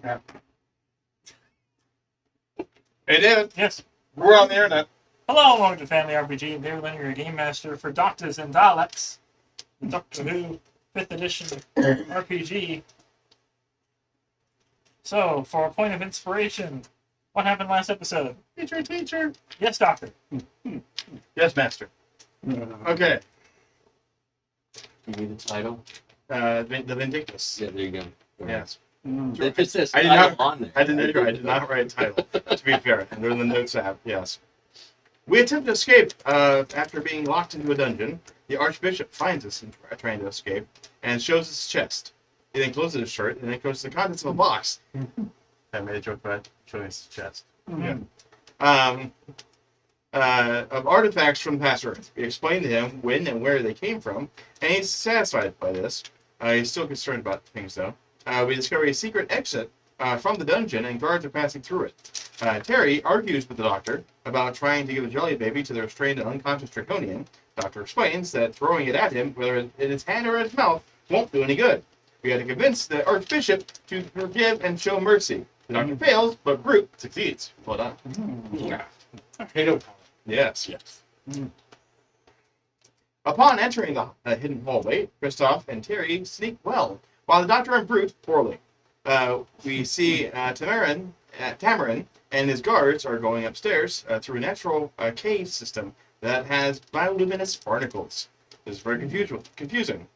Yeah. Hey, David. Yes. We're on the internet. Hello, welcome to Family RPG. I'm David Leonard, your game master for Doctors and Daleks, the Doctor Who 5th edition RPG. So, for a point of inspiration, what happened last episode? Teacher. Yes, Doctor. Yes, master. Okay. You need the title? The Vindictus. Yeah, there you go. Yes. It just says I did title not- on there. I did not write a title, to be fair. And they're in the notes app, yes. We attempt to escape after being locked into a dungeon. The Archbishop finds us trying to escape and shows his chest. He then closes his shirt and then goes to the contents of a box. I made a joke about showing his chest. Yeah. Of artifacts from past Earth. We explain to him when and where they came from, and he's satisfied by this. He's still concerned about things, though. We discover a secret exit from the dungeon, and guards are passing through it. Terry argues with the doctor about trying to give a jelly baby to the restrained and unconscious Draconian. Doctor explains that throwing it at him, whether in his hand or in his mouth, won't do any good. We had to convince the Archbishop to forgive and show mercy. The doctor fails, but Brute succeeds. Well done. Yeah. Halo. Yes. Upon entering the hidden hallway, Kristoff and Terry sneak well, while the Doctor and Brute poorly. We see Tamarin and his guards are going upstairs through a natural cave system that has bioluminescent barnacles. This is very confusing.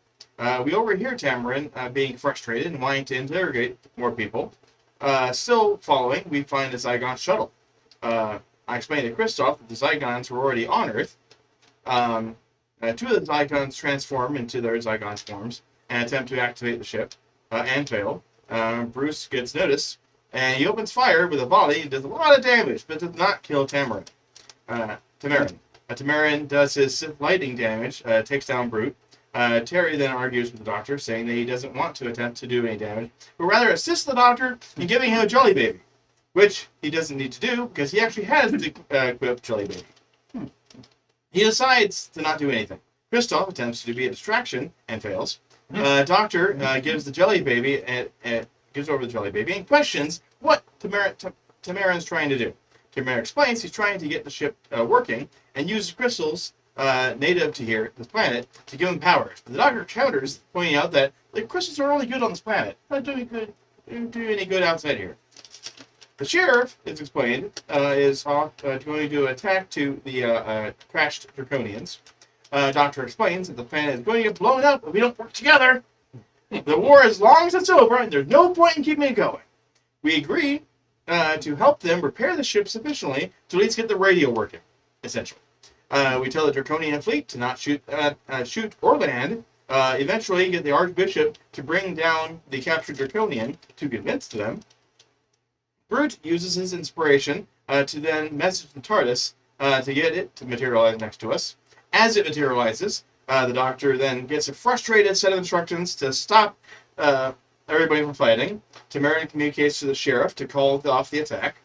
We overhear Tamarin being frustrated and wanting to interrogate more people. Still following, we find the Zygon shuttle. I explained to Kristoff that the Zygons were already on Earth. Two of the Zygons transform into their Zygon forms and attempt to activate the ship, and fail. Bruce gets noticed, and he opens fire with a volley and does a lot of damage, but does not kill Tamarin. Tamarin does his Sith lightning damage, takes down Brute. Terry then argues with the Doctor, saying that he doesn't want to attempt to do any damage, but rather assist the Doctor in giving him a jelly baby, which he doesn't need to do because he actually has the equipped jelly baby. He decides to not do anything. Kristoff attempts to be a distraction and fails. Doctor gives the jelly baby gives over the jelly baby and questions what Tamarin's trying to do. Tamarin explains he's trying to get the ship working and uses crystals native to this planet to give him powers. But the Doctor counters, pointing out that the crystals are only good on this planet, not doing any good outside here. The sheriff, it's explained, is going to attack to the crashed Draconians. Doctor explains that the planet is going to get blown up if we don't work together. The war, as long as it's over, and there's no point in keeping it going. We agree to help them repair the ship sufficiently to at least get the radio working, essentially. We tell the Draconian fleet to not shoot or land. Eventually, get the Archbishop to bring down the captured Draconian to convince them. Brute uses his inspiration to then message the TARDIS to get it to materialize next to us. As it materializes, the Doctor then gets a frustrated set of instructions to stop everybody from fighting. Tamarin communicates to the sheriff to call off the attack.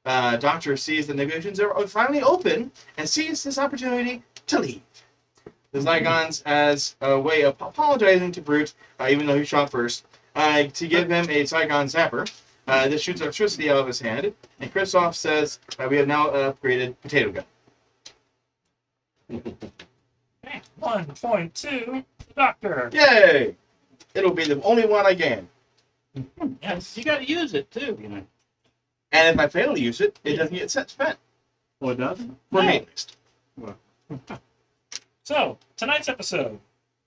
Doctor sees the negotiations are finally open and sees this opportunity to leave. The Zygons, as a way of apologizing to Brute, even though he shot first, to give him a Zygon zapper. This shoots electricity out of his hand, and Kristoff says we have now upgraded potato gun. Okay. 1.2, Doctor. Yay! It'll be the only one I gain. Yes. You got to use it too, And if I fail to use it, it doesn't get spent. Well, it doesn't. For me, at least. So, tonight's episode,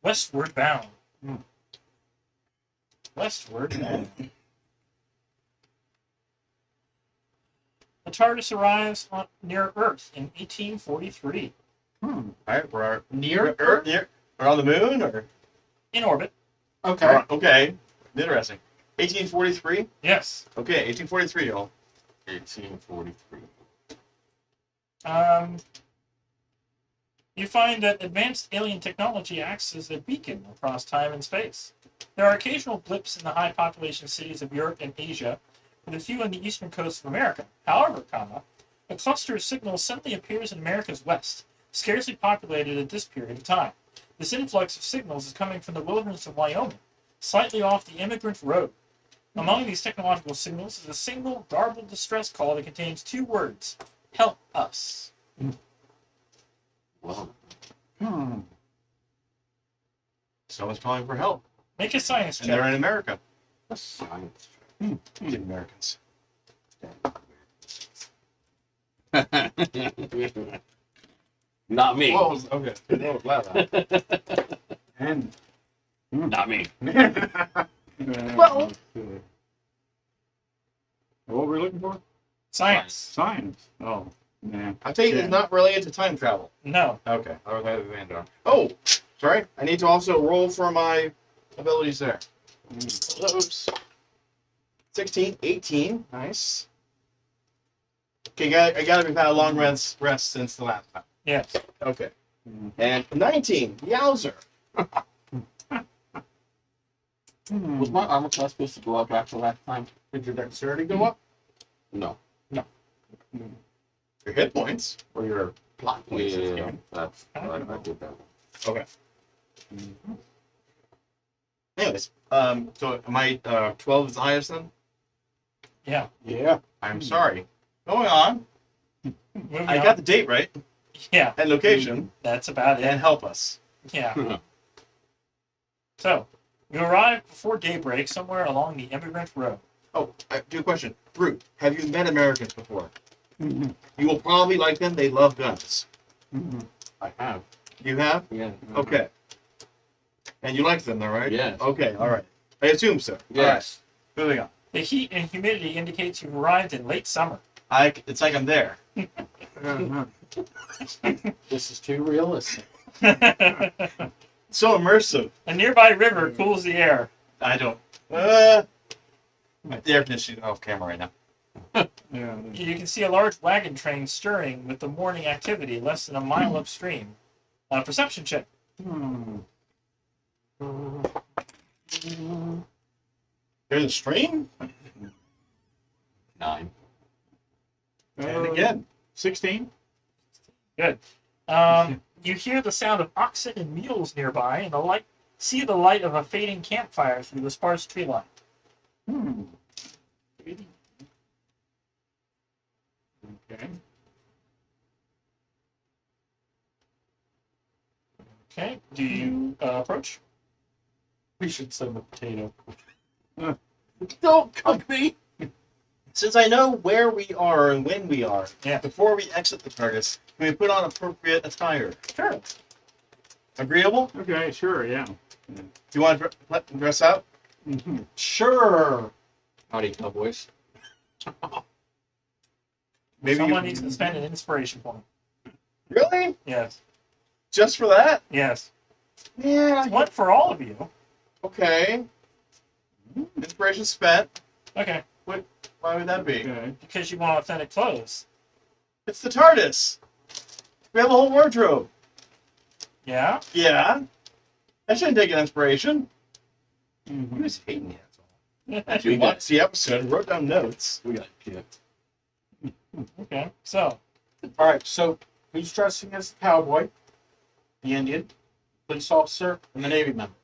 Westward Bound. Westward Bound. The TARDIS arrives near Earth in 1843. Alright, we're Near Earth? We're on the moon, or? In orbit. Okay. Okay. Interesting. 1843? Yes. Okay, 1843, y'all. 1843. You find that advanced alien technology acts as a beacon across time and space. There are occasional blips in the high population cities of Europe and Asia, with a few on the eastern coast of America. However, a cluster of signals suddenly appears in America's west, scarcely populated at this period of time. This influx of signals is coming from the wilderness of Wyoming, slightly off the Immigrant Road. Among these technological signals is a single garbled distress call that contains 2 words. Help us. Well, Someone's calling for help. Make a science And they're check. in America. a science These Americans. check. Not me. Whoa, okay. Whoa, wow. And not me. Well- What were we looking for? Science. Science. Oh, man. I take it it's not related to time travel. No. Okay. Oh, that is Vandar. Oh, sorry. I need to also roll for my abilities there. Oops. 16, 18. Nice. Okay, I gotta have had a long rest since the last time. Yes. Okay. And 19. Yowzer. Was my armor class supposed to go up after last time? Did your dexterity go up? No. Your hit points or your plot points? Yeah, that's I did that. Okay. Anyways, so am I 12 is the highest then? Yeah. Yeah. I'm sorry. Going on. Moving I on. got the date right Yeah. and location That's about it. and help us. Yeah. So, you arrive before daybreak somewhere along the Immigrant Road. Oh, I do a question. Brute, have you met Americans before? You will probably like them. They love guns. I have. You have? Yeah. Okay. And you like them, though, right? Yes. Okay, all right. I assume so. Yes. All right. Moving on. The heat and humidity indicates you've arrived in late summer. It's like I'm there. This is too realistic. So immersive. A nearby river cools the air. I don't. The air conditioning off camera right now. Yeah. You can see a large wagon train stirring with the morning activity less than a mile upstream. Perception check. There's a stream? 9. And again. 16. Good. You hear the sound of oxen and mules nearby, and see the light of a fading campfire through the sparse tree line. Okay. Okay. Do you approach? We should send a potato. Don't cook me! Since I know where we are and when we are, Yeah. before we exit the TARDIS, can we put on appropriate attire? Sure. Agreeable? Okay, sure, yeah. Do you want to dress up? Sure. Howdy, cowboys. Maybe Someone you- needs to spend an inspiration point. Really? Yes. Just for that? Yes. Yeah. One for all of you. Okay. Inspiration spent. Okay. Why would that be? Okay. Because you want authentic clothes. It's the TARDIS. We have a whole wardrobe. Yeah. Yeah. I shouldn't take an inspiration. He Mm-hmm. was hating it. Okay. Actually, watched the episode and wrote down notes. We got kicked. So, All right, so who's dressing as the cowboy, the Indian, police officer, and the Navy member?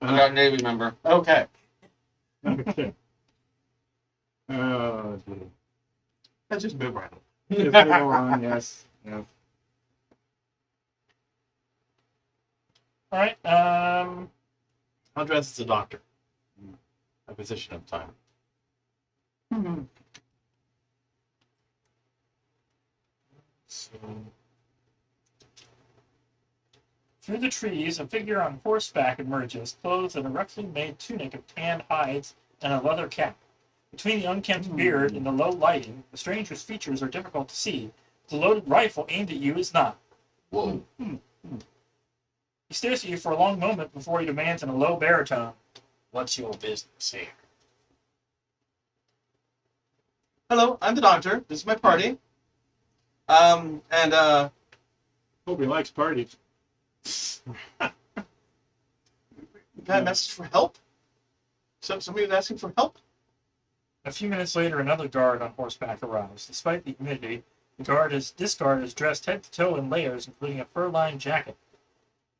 I got a Navy member. Okay. Okay. Oh, dear. Let's just move right on. Yes, go on, yes. Yes. all right. I'll dress as a doctor. A physician of time. Through the trees, a figure on horseback emerges, clothed in a roughly made tunic of tanned hides and a leather cap. Between the unkempt beard and the low lighting, the stranger's features are difficult to see. The loaded rifle aimed at you is not. Whoa. He stares at you for a long moment before he demands in a low baritone, "What's your business here?" Hello, I'm the doctor. This is my party. Hope he likes parties. Got a message for help? Somebody was asking for help? A few minutes later, another guard on horseback arrives. Despite the humidity, this guard is dressed head to toe in layers, including a fur-lined jacket.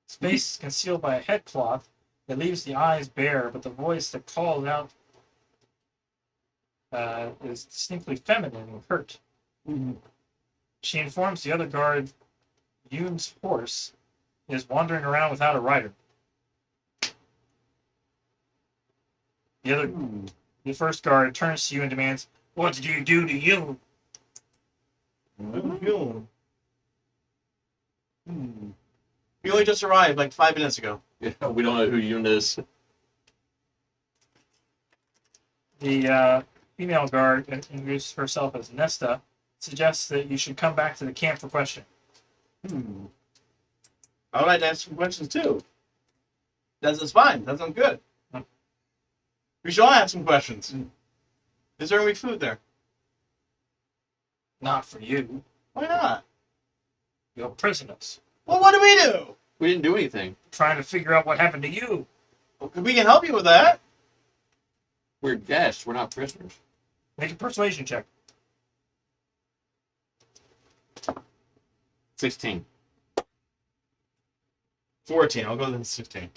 His face is concealed by a headcloth that leaves the eyes bare, but the voice that calls out is distinctly feminine and hurt. She informs the other guard Yoon's horse is wandering around without a rider. The first guard turns to you and demands, "What did you do to Yoon?" We only just arrived like 5 minutes ago. Yeah, we don't know who Yoon is. The female guard introduces herself as Nesta, suggests that you should come back to the camp for questioning. I would like to ask some questions too. That's fine. That sounds good. We should all ask some questions. Is there any food there? Not for you. Why not? You're prisoners. Well, what do we do? We didn't do anything. Trying to figure out what happened to you. We can help you with that. We're guests. We're not prisoners. Make a persuasion check. 16. 14. I'll go to 16.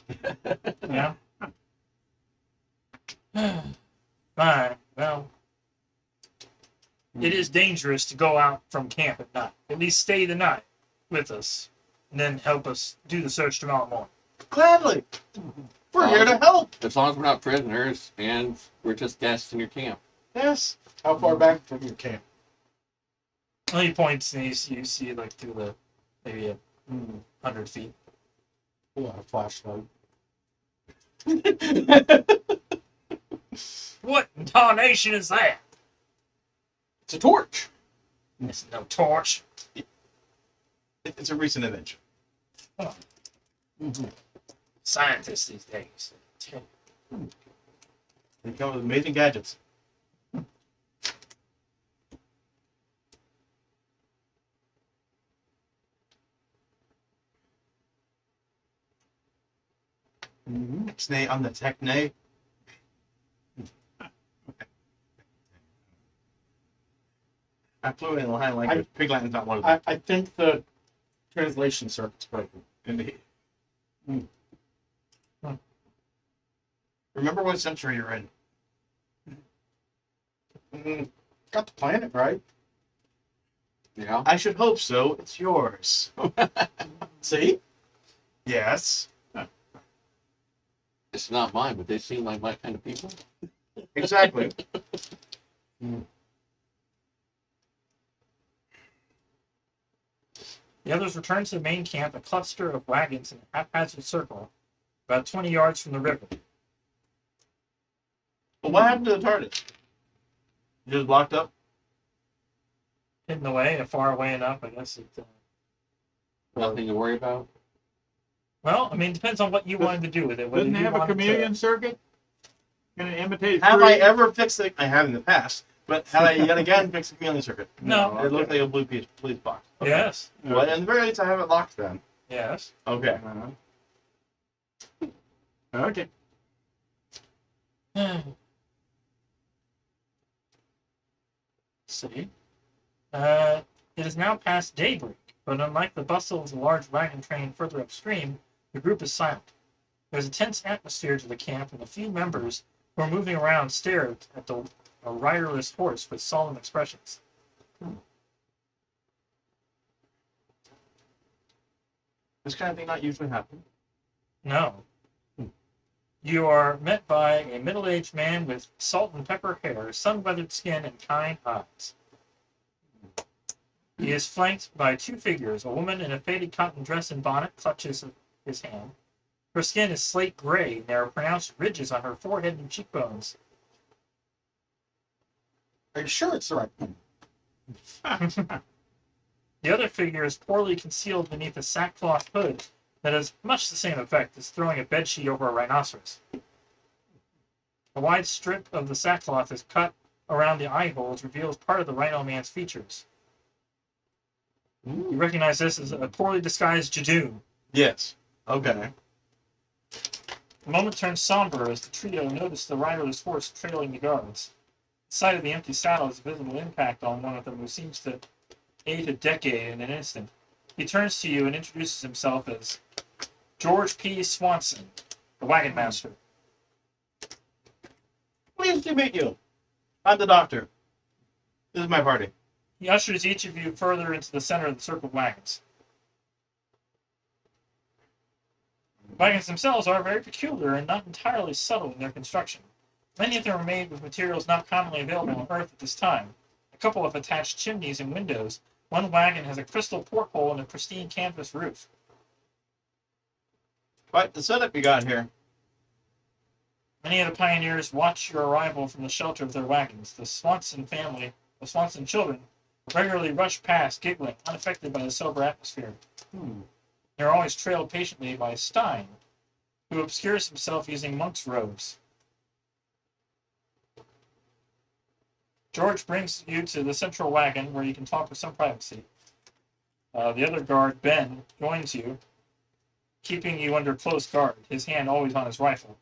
Yeah. Fine. Well, it is dangerous to go out from camp at night. At least stay the night with us, and then help us do the search tomorrow morning. Gladly. We're here to help. As long as we're not prisoners and we're just guests in your camp. Yes. How far back from your camp? Well, he points and you see like through the maybe 100 feet. Pull out a flashlight. What in tarnation is that? It's a torch. It's no torch. It's a recent invention. Scientists these days. They come with amazing gadgets. Snay on the techne. I'm fluent in Latin language. Pig Latin's not one of them. I think the translation circuit's broken. Indeed. Remember what century you're in. Got the planet right. Yeah. I should hope so. It's yours. See? Yes. It's not mine, but they seem like my kind of people. Exactly. The others return to the main camp, a cluster of wagons in a haphazard circle, about 20 yards from the river. Well, what happened to the TARDIS? You just locked up? Hidden away, far away enough, I guess. Nothing to worry about. Well, I mean, it depends on what you wanted to do with it. Whether Doesn't it you have a wanted to- chameleon circuit? Can it imitate Have I Fury? ever fixed it? I have in the past. But have I yet again fixed the chameleon circuit? No. It looked like a blue police box. Okay. Yes. Well, at the very least, I have it locked then. Yes. Okay. Okay. See. It is now past daybreak, but unlike the bustle of the large wagon train further upstream, the group is silent. There's a tense atmosphere to the camp, and the few members who are moving around stare at a riderless horse with solemn expressions. This kind of thing not usually happen. No. You are met by a middle-aged man with salt and pepper hair, sun-weathered skin, and kind eyes. He is flanked by two figures. A woman in a faded cotton dress and bonnet clutches his hand. Her skin is slate gray, and there are pronounced ridges on her forehead and cheekbones. Are you sure it's the right one? The other figure is poorly concealed beneath a sackcloth hood that has much the same effect as throwing a bedsheet over a rhinoceros. A wide strip of the sackcloth is cut around the eye holes, reveals part of the rhino man's features. You recognize this as a poorly disguised Jadoon. Yes. Okay. The moment turns somber as the trio notice the riderless horse trailing the guards. The sight of the empty saddle has a visible impact on one of them who seems to age a decade in an instant. He turns to you and introduces himself as George P. Swanson, the wagon master. Pleased to meet you. I'm the doctor. This is my party. He ushers each of you further into the center of the circle of wagons. Wagons themselves are very peculiar and not entirely subtle in their construction. Many of them are made with materials not commonly available on Earth at this time. A couple have attached chimneys and windows. One wagon has a crystal porthole and a pristine canvas roof. Quite the setup you got here. Many of the pioneers watch your arrival from the shelter of their wagons. The Swanson family, the Swanson children, regularly rush past, giggling, unaffected by the sober atmosphere. They're always trailed patiently by Stein, who obscures himself using monk's robes. George brings you to the central wagon where you can talk with some privacy. The other guard, Ben, joins you, keeping you under close guard, his hand always on his rifle.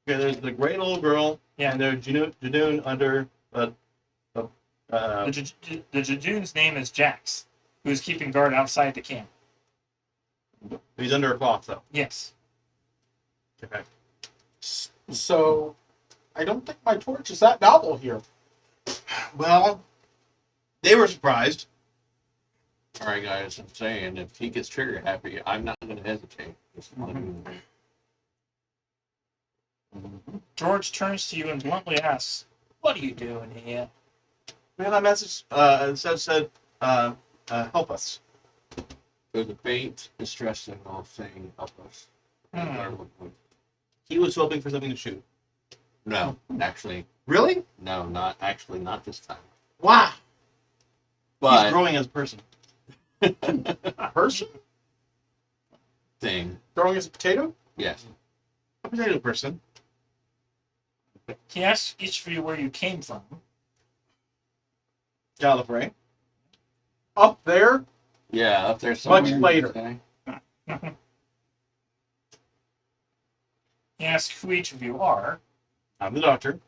Okay, there's the great old girl, Yeah. and there's Jadoon under The Jadoon's name is Jax, who is keeping guard outside the camp. he's under a cloth though. Yes. Okay. So, I don't think my torch is that novel here. Well, they were surprised. All right, guys. I'm saying if he gets trigger happy, I'm not going to hesitate. Just want to George turns to you and bluntly asks, "What are you doing here?" We had a message said help us. There's a faint distress signal saying help us. He was hoping for something to shoot. No, actually, Really? no, not this time. Wow. He's But growing as a person. A person? thing, Growing as a potato? yes. A potato person. He asks each of you where you came from. Gallifrey. Up there? Yeah, up there Much somewhere. later. Okay. He asks who each of you are. I'm the doctor.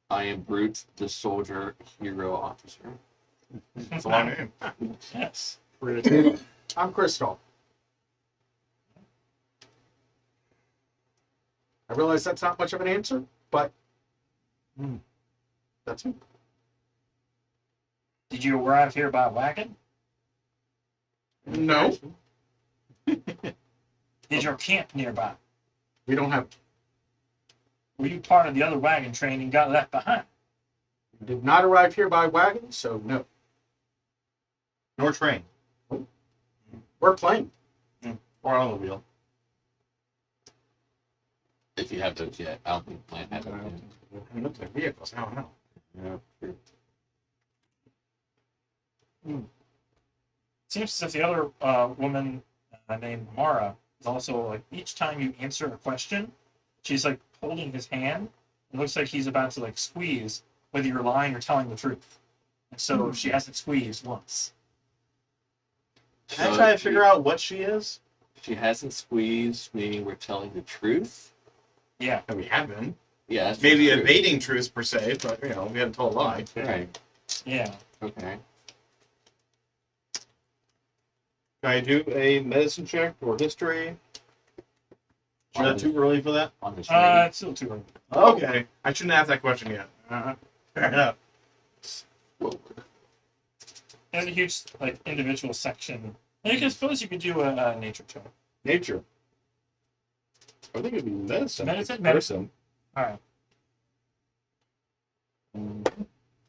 I am Brute, the soldier, hero, officer. That's a long name. Yes. I'm Crystal. I realize that's not much of an answer, but that's me. Did you arrive here by wagon? No, Is your camp nearby? we don't have. Were you part of the other wagon train and got left behind? We did not arrive here by wagon, so no. Nor train. We're playing. Or automobile. If you have those yet, I don't think mine has them. I mean, look at their vehicles. I don't know. Yeah, true. Seems as if the other woman named Mara is also like each time you answer a question, she's like holding his hand. It looks like he's about to like squeeze whether you're lying or telling the truth. And so she hasn't squeezed once. Can I try to figure out what she is? She hasn't squeezed, meaning we're telling the truth. Yeah. And we have been. Yeah, that's Maybe true. evading truth per se, but we haven't told a lie. Right. Yeah. Okay. Can I do a medicine check or history? Is that too early for that? On the screen. It's still too early. Okay. I shouldn't ask that question yet. Fair enough. Whoa. There's a huge like individual section. And you can suppose you could do a nature check. Nature. I think it'd be medicine. Medicine? Medicine. All right.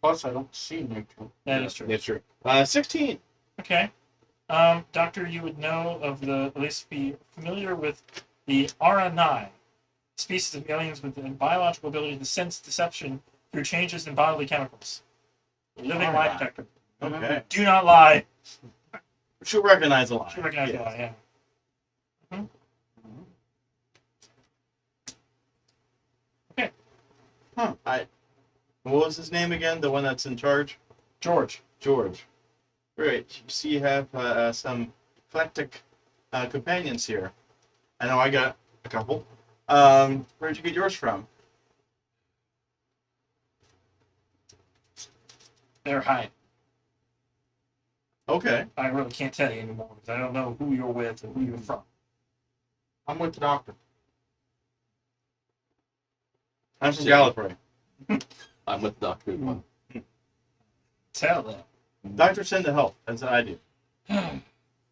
Plus, I don't see nature. That is true. Nature. 16. Okay. Doctor, you would know of at least be familiar with the Aranai, species of aliens with the biological ability to sense deception through changes in bodily chemicals. Living lie Aranai. detector. Okay. Do not lie. She'll recognize a lie. You recognize Yeah. the lie, yeah. Huh. What was his name again? The one that's in charge? George. George. Great. You see you have some eclectic companions here. I know I got a couple. Where'd you get yours from? They're hiding. Okay. I really can't tell you anymore because I don't know who you're with or who you're from. I'm with the doctor. I'm from Gallifrey. I'm with Dr. One. Tell them. Doctor, send the help. That's what I do.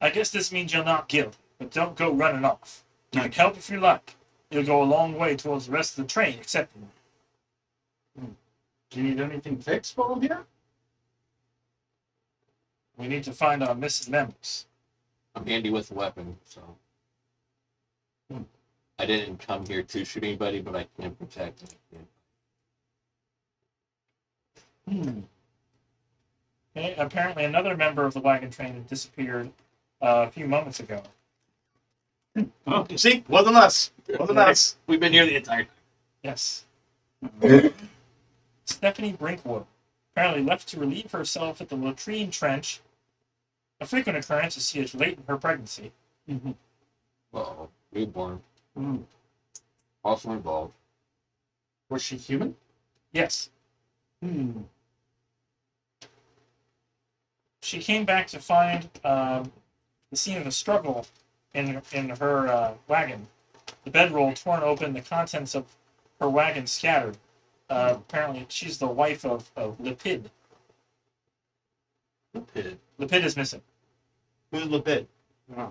I guess this means you're not guilty, but don't go running off. You can help if you like. You'll go a long way towards the rest of the train accepting you. Do you need anything fixed while I'm here? We need to find our missing members. I'm handy with a weapon, so. I didn't come here to shoot anybody, but I can protect. Okay, apparently another member of the wagon train had disappeared a few moments ago. Oh, see, wasn't us. Wasn't us. We've been here the entire time. Yes. Stephanie Brinkwood, apparently left to relieve herself at the latrine trench, a frequent occurrence as she is late in her pregnancy. Uh-oh. Newborn. Also involved. Was she human? Yes. She came back to find the scene of a struggle in her wagon. The bedroll torn open, the contents of her wagon scattered. Apparently, she's the wife of Lepid. The pit. Lepid is missing. Who's Lepid? Yeah.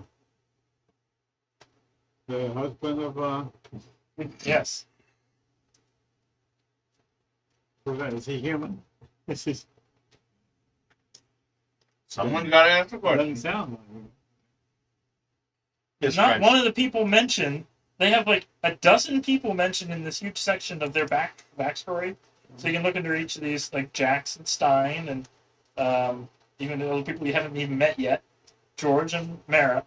The husband of, Yes. is he human? Is he, Someone got to ask the doesn't question. sound like him. His Not friend. one of the people mentioned. They have like a dozen people mentioned in this huge section of their backstory. So you can look into each of these, like Jackson Stein and even the other people you haven't even met yet, George and Mara,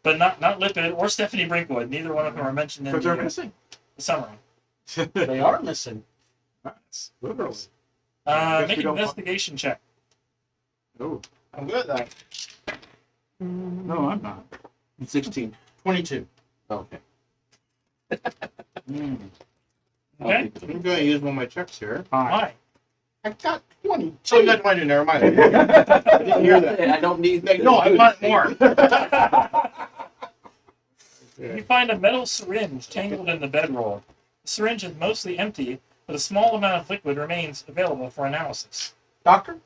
but not Lipid or Stephanie Brinkwood. Neither one of them are mentioned in But they're the missing. summary. They are missing. That's literally. Make we an don't- investigation check. Oh, I'm good at that. no, I'm not. 16. 22. Okay. Mm. Okay. I'm going to use one of my checks here. Fine. Why? I got 20. So you got 20. Never mind. I didn't hear that. I don't need. Like, no, I want more. You find a metal syringe tangled in the bedroll. The syringe is mostly empty, but a small amount of liquid remains available for analysis. Doctor?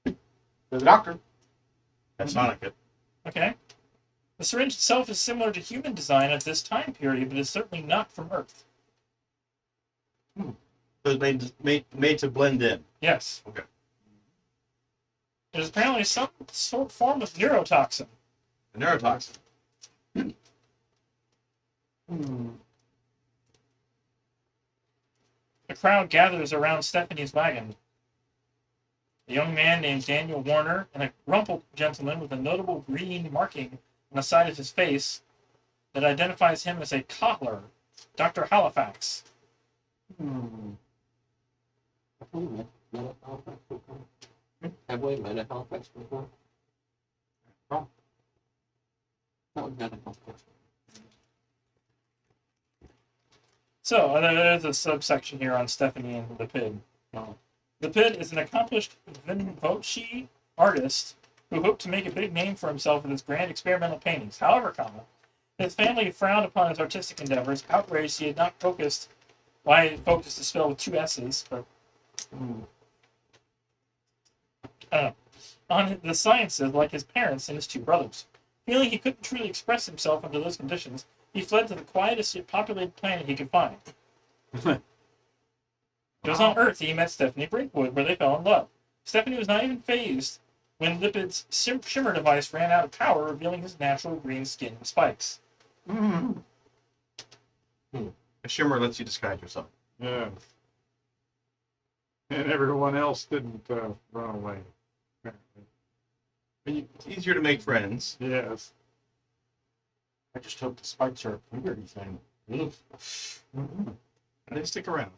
There's a doctor. That's Sonic it. Okay. The syringe itself is similar to human design at this time period, but is certainly not from Earth. It was made to blend in. Yes. Okay. It is apparently some sort of form of neurotoxin. A neurotoxin. The crowd gathers around Stephanie's wagon. A young man named Daniel Warner and a rumpled gentleman with a notable green marking on the side of his face that identifies him as a cobbler, Dr. Halifax. Have we met a Halifax before? No. No, we've met a Halifax. So, there's a subsection here on Stephanie and the Pid. The Pid is an accomplished Vinci artist who hoped to make a big name for himself with his grand experimental paintings. However, his family frowned upon his artistic endeavors, outraged he had not focused. Why he focused is spelled with two S's, but on the sciences like his parents and his two brothers. Feeling he couldn't truly express himself under those conditions, he fled to the quietest yet populated planet he could find. It was on Earth he met Stephanie Brinkwood, where they fell in love. Stephanie was not even phased when Lipid's shimmer device ran out of power, revealing his natural green skin and spikes. A shimmer lets you disguise yourself. Yeah. And everyone else didn't run away. apparently. It's easier to make friends. Yes. I just hope the spikes are a puberty thing. And they stick around.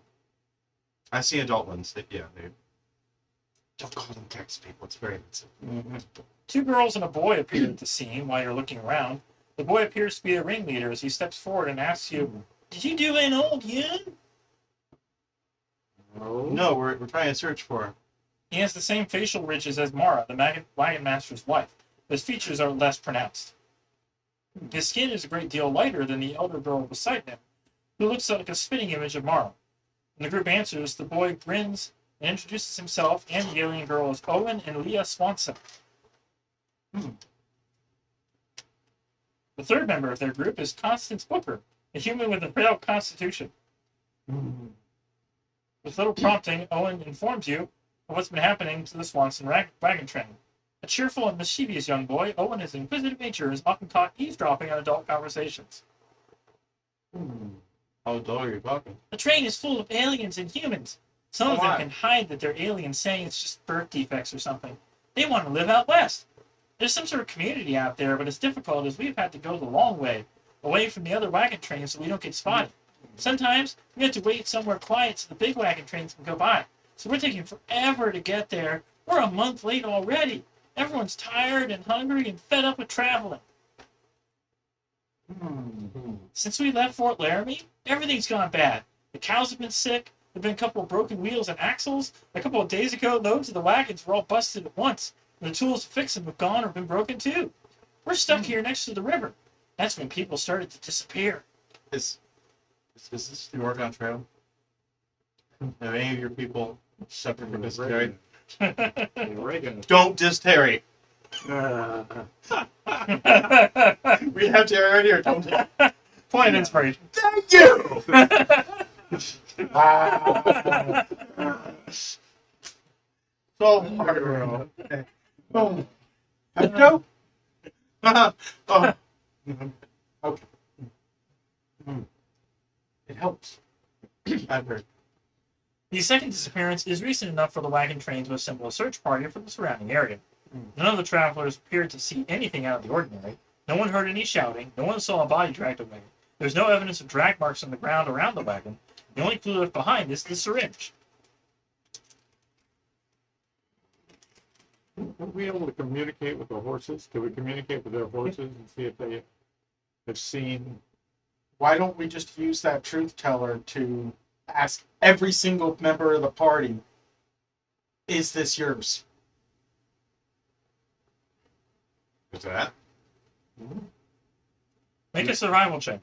I see adult ones. They don't call them text people. It's very offensive. Two girls and a boy appear at the scene while you're looking around. The boy appears to be the ringleader as he steps forward and asks you, "Did you do an old yun?" No, we're trying to search for him. He has the same facial ridges as Mara, the wagon master's wife, but his features are less pronounced. His skin is a great deal lighter than the elder girl beside him, who looks like a spitting image of Mara. When the group answers, the boy grins and introduces himself and the alien girl as Owen and Leah Swanson. The third member of their group is Constance Booker, a human with a frail constitution. With little prompting, Owen informs you of what's been happening to the Swanson wagon train. A cheerful and mischievous young boy, Owen is an inquisitive nature and is often caught eavesdropping on adult conversations. How dull are you talking? The train is full of aliens and humans. Some of them can hide that they're aliens, saying it's just birth defects or something. They want to live out west. There's some sort of community out there, but it's difficult as we've had to go the long way, away from the other wagon trains so we don't get spotted. Sometimes we have to wait somewhere quiet so the big wagon trains can go by. So we're taking forever to get there. We're a month late already. Everyone's tired and hungry and fed up with traveling. Since we left Fort Laramie, everything's gone bad. The cows have been sick. There have been a couple of broken wheels and axles. A couple of days ago, loads of the wagons were all busted at once. And the tools to fix them have gone or been broken too. We're stuck here next to the river. That's when people started to disappear. Is this the Oregon Trail? Have any of your people suffered from this, Terry? Reagan. Don't diss Terry. Uh, We have Terry right here. Don't diss. Point of inspiration. Thank you! So hard, bro. Okay. Oh. Pepto? Oh. Okay. It helps. I've heard. The second disappearance is recent enough for the wagon train to assemble a search party from the surrounding area. None of the travelers appeared to see anything out of the ordinary. No one heard any shouting. No one saw a body dragged away. There's no evidence of drag marks on the ground around the wagon. The only clue left behind is the syringe. Were we able to communicate with the horses? Can we communicate with their horses and see if they have seen? Why don't we just use that truth teller to ask every single member of the party, is this yours? Is that? Make a survival check.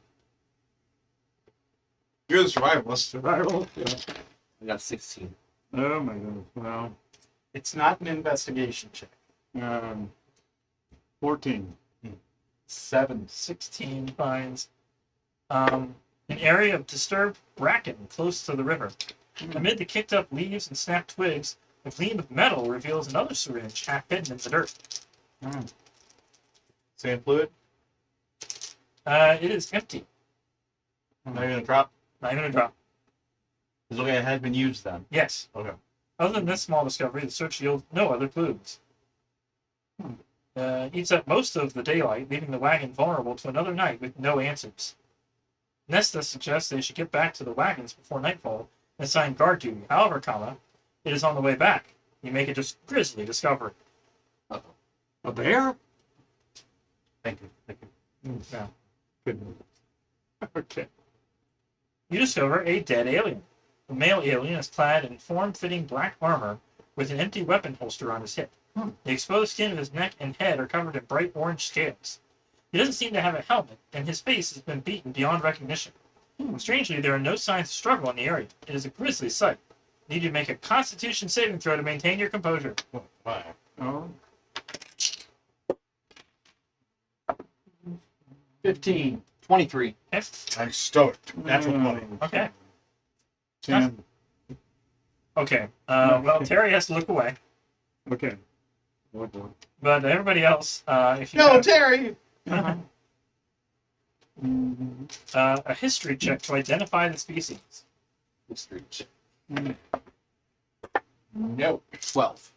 You're the survivalist. Survival? Yeah. I got 16. Oh my goodness. Well, It's not an investigation check. 14. 7. 16 finds an area of disturbed bracken close to the river. Amid the kicked up leaves and snapped twigs, a gleam of metal reveals another syringe half hidden in the dirt. Sand fluid? It is empty. Not even a drop? Not even a drop. It's okay, it has been used then. Yes. Okay. Other than this small discovery, the search yields no other clues. Eats up most of the daylight, leaving the wagon vulnerable to another night with no answers. Nesta suggests they should get back to the wagons before nightfall and assign guard duty. However, it is on the way back. You make a grisly discovery. A bear? Thank you. Thank you. Yeah. Good. Okay. You discover a dead alien. The male alien is clad in form-fitting black armor with an empty weapon holster on his hip. The exposed skin of his neck and head are covered in bright orange scales. He doesn't seem to have a helmet, and his face has been beaten beyond recognition. Strangely, there are no signs of struggle in the area. It is a grisly sight. You need to make a Constitution saving throw to maintain your composure. Wow. Oh, 15. 23. Okay. I'm stoked. Natural 20. Okay. 10. Okay. Well, Terry has to look away, Okay. Oh boy. but everybody else, if you No, have, Terry! a history check to identify the species. History check. No. 12.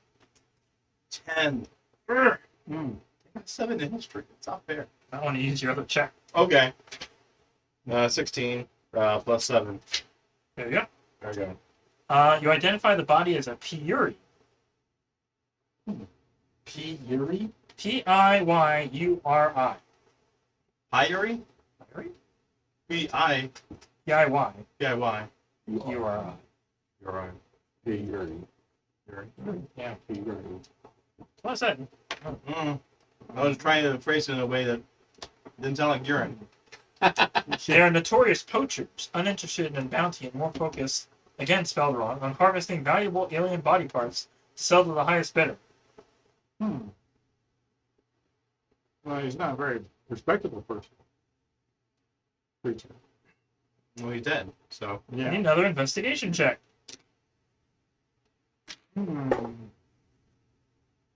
10. Mm. I got 7 in history. It's not fair. I want to use your other check. Okay. 16 plus 7. There you go. There we go. You identify the body as a Piyuri. P-Yuri? P-I-Y-U-R-I. Pyuri? Piyuri? P-I-Y. P-I-Y. P-I-Y. U-R-I. You're right. Yuri. Yeah. Yuri. What I said. Mm. I was trying to phrase it in a way that didn't sound like urine. They are notorious poachers, uninterested in bounty and more focused again spelled wrong, on harvesting valuable alien body parts to sell to the highest bidder. Well, he's not a very respectable person. Creature. Well, he's dead. So Need another investigation check.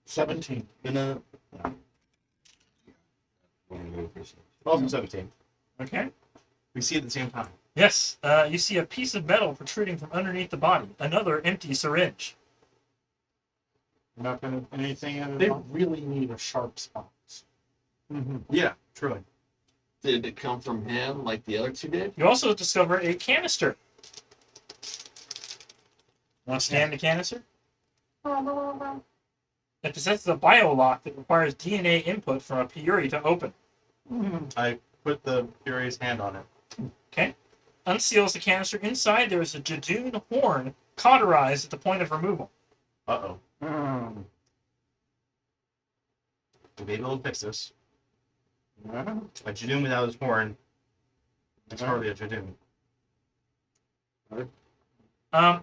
17. gonna also 17. Okay. We see it at the same time. Yes, you see a piece of metal protruding from underneath the body. Another empty syringe. Nothing, anything in They it. really need a sharp spot. Yeah, truly. Did it come from him like the other two did? You also discover a canister. Want to scan the canister? It possesses a biolock that requires DNA input from a Puri to open. I put the Furious hand on it. Okay. Unseals the canister. Inside there is a Jadoon horn cauterized at the point of removal. Uh-oh. Um, Maybe we'll fix this. yeah. A Jadoon without his horn. It's hardly a Jadoon.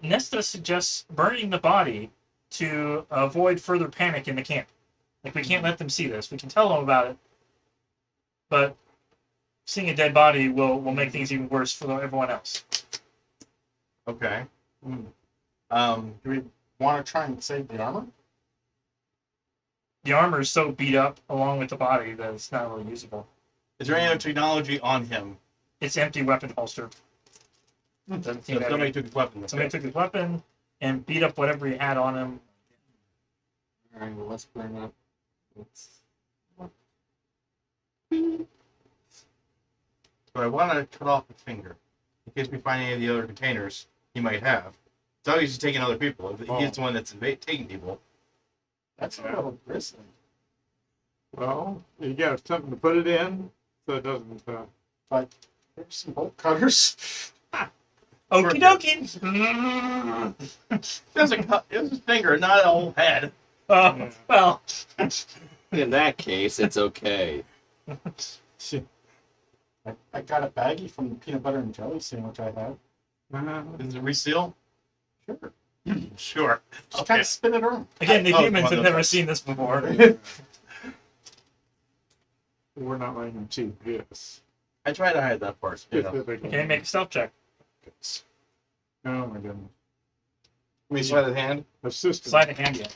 Nesta suggests burning the body to avoid further panic in the camp. Like, we can't let them see this. We can tell them about it, but seeing a dead body will make things even worse for everyone else. Okay. Do we want to try and save the armor? The armor is so beat up along with the body that it's not really usable. Is there any other technology on him? It's empty weapon holster. Doesn't So seem that somebody big. took his weapon. Somebody took his weapon and beat up whatever he had on him. All right, well, let's burn up. So I want to cut off a finger in case we find any of the other containers he might have. It's obviously taking other people. If he's the one that's taking people. That's a little grisly. Well, you got something to put it in so it doesn't. There's some bolt cutters. Okie dokie! It was his finger, not a whole head. Well, In that case, it's okay. I got a baggie from the peanut butter and jelly sandwich I had. Is it reseal? Sure. Sure. Just kind of spin it around. again, the Oh, humans one have of never those. seen this before. We're not letting him see this. I tried to hide that part. You know. Specifically. Okay, make a stealth check. Oh my goodness. We slide his hand. Assistant. Slide a hand in.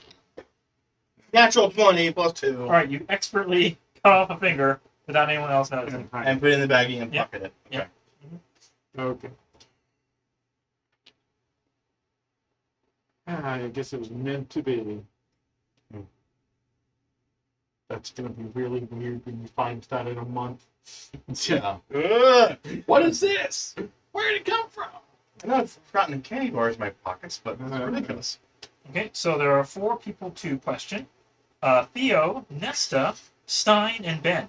Natural 20 plus 2. All right, you expertly cut off a finger without anyone else noticing. And put it in the baggie and Yep. pocket it. Yep. Okay. I guess it was meant to be. That's going to be really weird when you find that in a month. Yeah. What is this? Where did it come from? I know I've gotten candy bars in my pockets, but it's ridiculous. Okay, so there are 4 people to question. Theo, Nesta, Stein, and Ben.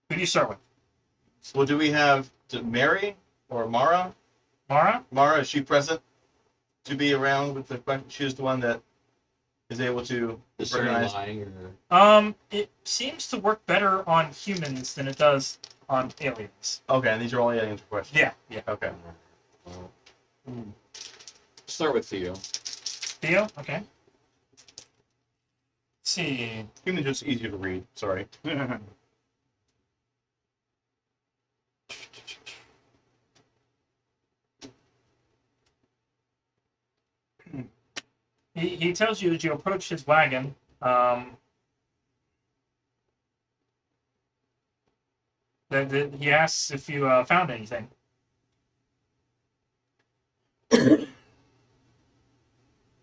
Who do you start with? Well, do we have Mary or Mara? Mara? Mara, is she present to be around with the question? She's the one that is able to Discern recognize. lying or It seems to work better on humans than it does on aliens. Okay, and these are all aliens questions. Yeah. Okay. start with Theo. Theo? Okay. Let's see. Humans just easier to read. Sorry. He tells you as you approach his wagon, that he asks if you found anything.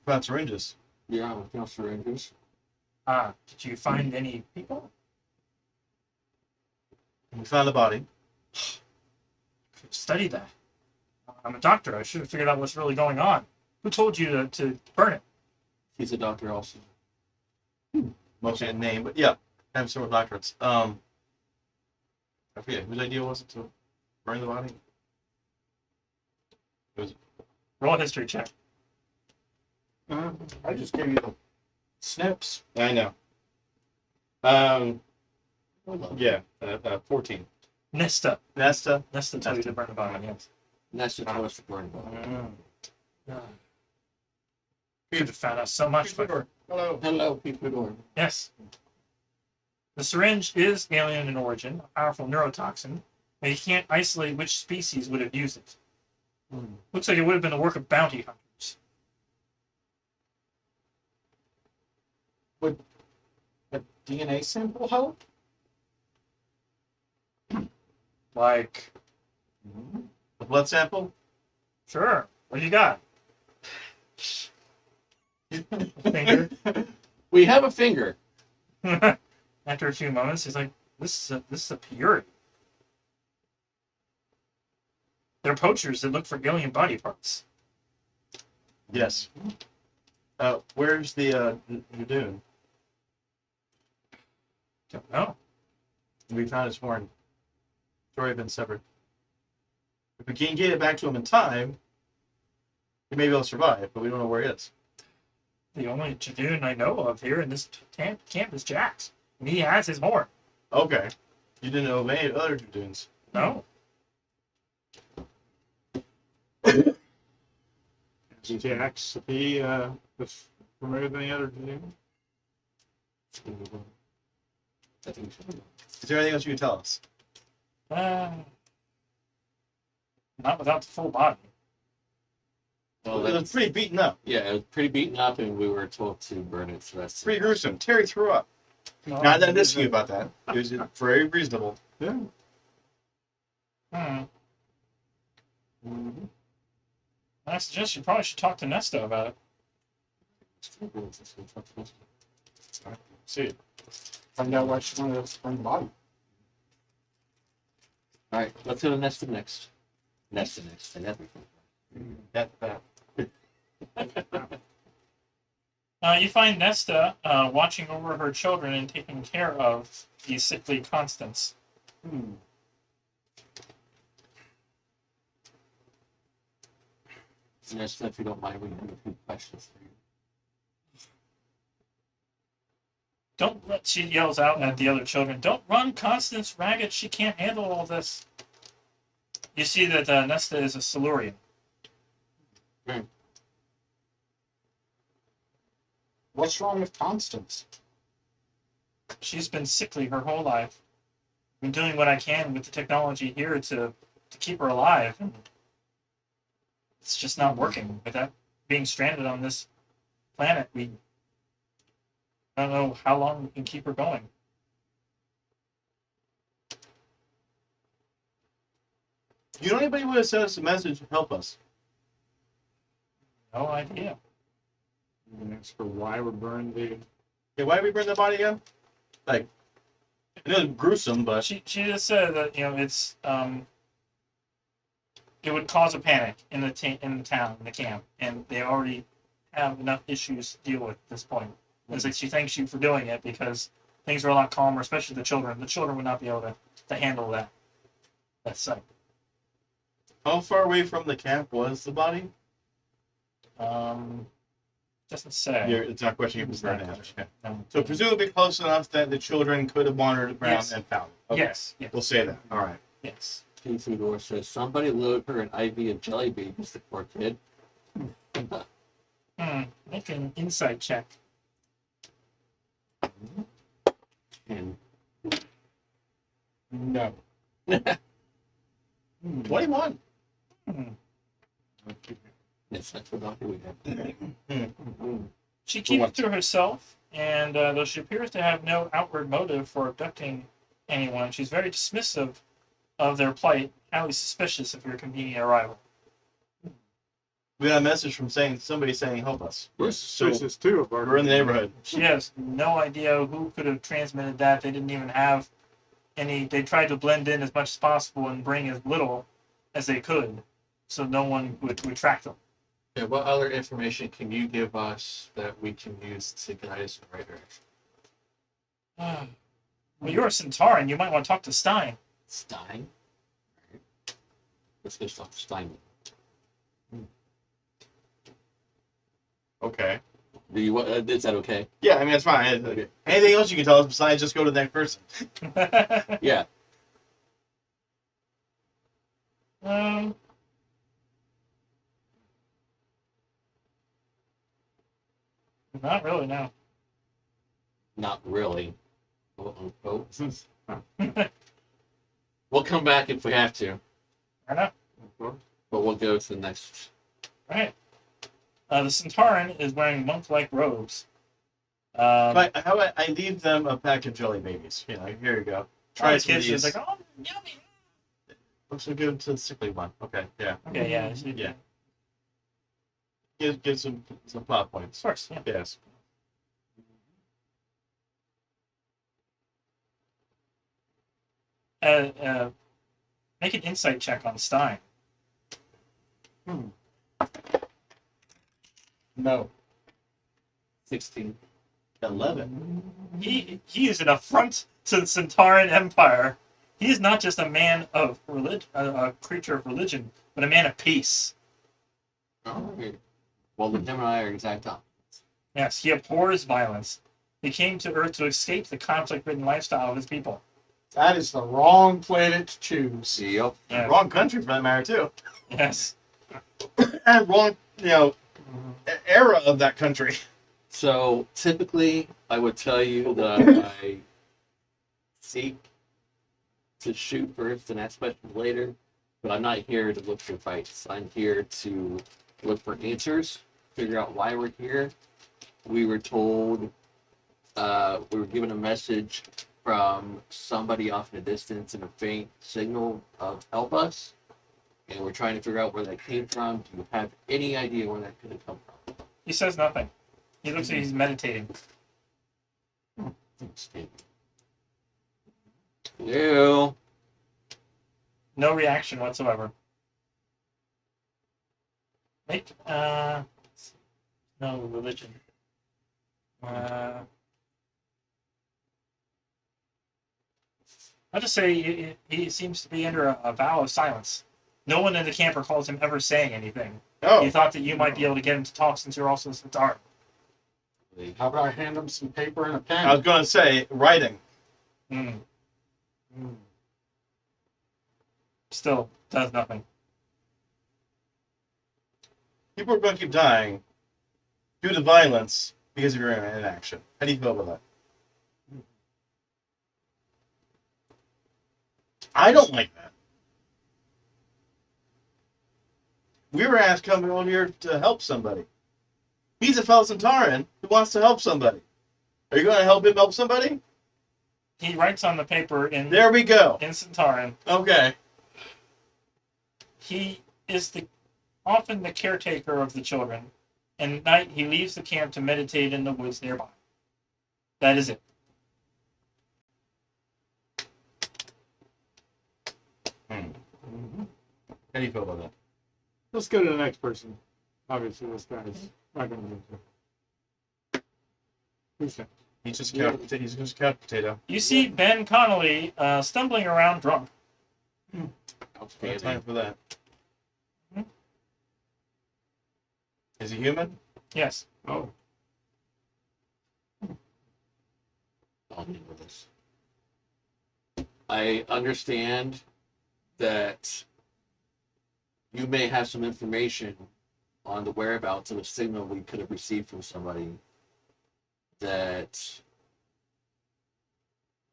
Found syringes. Yeah, with no syringes. Did you find any people? We found a body. Study that. I'm a doctor. I should have figured out what's really going on. Who told you to burn it? He's a doctor also. Mostly a name, but yeah, I have several doctorates. I forget whose idea was it to burn the body. Roll a history check. I just gave you the snips. I know. Yeah, 14. Nesta. Nesta. Nesta told you to burn the body, yes. And that's the toast to burn body. We could have found out so much. But Hello. Hello, people. yes. The syringe is alien in origin, a powerful neurotoxin, but you can't isolate which species would have used it. Looks like it would have been the work of bounty hunters. Would a DNA sample help? Like, A blood sample? sure. What do you got? Finger. We have a finger. After a few moments, he's like, "This is a purity. They're poachers that look for alien body parts." Yes. Where's the dune? Don't know. We found his horn. It's already been severed. If we can get it back to him in time, he may be able to survive, but we don't know where he is. The only Jadoon I know of here in this camp is Jax, and he has his horn. Okay. You didn't know of any other dunes. No. Jax, he was familiar than the other two. I think so. Is there anything else you can tell us? Not without the full body. Well, It was that's, pretty beaten up. yeah, it was pretty beaten up, and we were told to burn it. So that's Pretty gruesome. Terry threw up. No, Not that I'm dissing you about that. It was very reasonable. Yeah. I suggest you probably should talk to Nesta about it. See. Find out why she wanted to burn the body. All right, let's go to next. Next, and everything. That. You find Nesta watching over her children and taking care of these sickly Constants. Next, if you don't mind, we have a few questions for you. Don't let, she yells out at the other children, don't run Constance ragged, she can't handle all this. You see that Nesta is a Silurian. What's wrong with Constance? She's been sickly her whole life. I've been doing what I can with the technology here to keep her alive. And it's just not working. With that being stranded on this planet, I don't know how long we can keep her going. Do you know anybody who would have sent us a message to help us? No idea. And as for why we burned the Yeah, why did we burn the body again? Like, I know it's gruesome, but She just said that it's it would cause a panic in the town, in the camp, and they already have enough issues to deal with at this point. It's like she thanks you for doing it because things are a lot calmer, especially the children. The children would not be able to handle that sight. how far away from the camp was the body? Doesn't say. Yeah, it's not a question you can start to answer. Okay. No. So presumably close enough that the children could have wandered around Yes. and found it. Okay. Yes. Yes. We'll say that. All right. Yes. Fedor says, somebody load her an IV of jelly babies, the poor kid. Make an insight check. And No. 21. yes, that's what Dr. we have. She keeps it to herself, and though she appears to have no outward motive for abducting anyone, she's very dismissive of their plight, highly suspicious of your convenient arrival. We got a message from somebody saying help us. we're suspicious too of our We're in the neighborhood. She has no idea who could have transmitted that. They didn't even have any. They tried to blend in as much as possible and bring as little as they could, so no one would track them. Yeah, what other information can you give us that we can use to guide us in the right direction? Well, you're a Centauran. You might want to talk to Stein. Stein? Alright. Let's go talk to Stein. Okay. Do you, is that okay? Yeah, I mean, that's fine. Okay. Anything else you can tell us besides just go to the next person? Yeah. Not really, no. Not really. Quote, unquote. Fair We'll come back if we have to, enough. but we'll go to the next. Right. The Centauran is wearing monk-like robes. But how about I leave them a pack of jelly babies? You know, here you go. Try the some of kids these. just like, oh, yummy. Let's give them to the sickly one. Okay, yeah. Okay, yeah. Yeah. Give some plot points. Of course, yeah. Yes. Make an insight check on Stein. No. 16. 11. He is an affront to the Centauran Empire. He is not just a man of religion, a creature of religion, but a man of peace. Alright. Well, then him and I are exact opposites. Yes, he abhors violence. He came to Earth to escape the conflict-ridden lifestyle of his people. That is the wrong planet to choose. Yep. Yeah. Wrong country for that matter, too. Yes. And wrong, era of that country. So typically, I would tell you that I seek to shoot first and ask questions later, but I'm not here to look for fights. I'm here to look for answers, figure out why we're here. We were told, we were given a message from somebody off in the distance and a faint signal of help us, and we're trying to figure out where that came from. Do you have any idea where that could have come from? He says nothing. He looks like he's meditating. Ew. No reaction whatsoever. Make no religion. I'll just say he seems to be under a vow of silence. No one in the camp recalls him ever saying anything. Oh. He thought that you might be able to get him to talk since you're also a Centauran. How about I hand him some paper and a pen? I was going to say, writing. Mm. Still does nothing. People are going to keep dying due to violence because of your inaction. How do you feel about that? I don't like that. We were asked coming over here to help somebody. He's a fellow Centauran who wants to help somebody. Are you going to help him help somebody? He writes on the paper in There we go. Centauran. Okay. He is often the caretaker of the children, and at night he leaves the camp to meditate in the woods nearby. That is it. How do you feel about that? Let's go to the next person. Obviously, this guy's not going to be into. Who's that? He's just a couch potato. You see Ben Connolly stumbling around drunk. No time for that. Is he human? Yes. Oh, I'll deal with this. I understand that you may have some information on the whereabouts of a signal we could have received from somebody that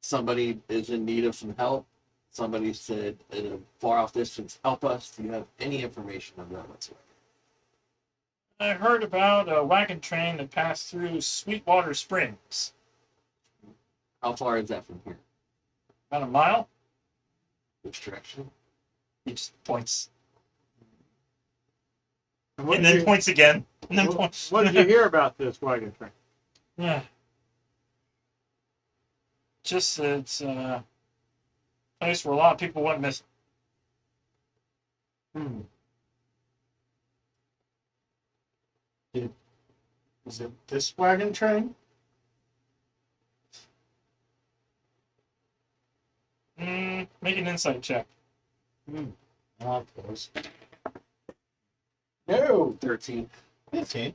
somebody is in need of some help. Somebody said in a far off distance, help us. Do you have any information on that whatsoever? I heard about a wagon train that passed through Sweetwater Springs. How far is that from here? About a mile. Which direction? He just points. and what And did then you, points again. And then what, points. what did you hear about this wagon train? Yeah. Just it's a place where a lot of people went missing. Hmm. Is it this wagon train? Make an insight check. Of course. No. 13, 15.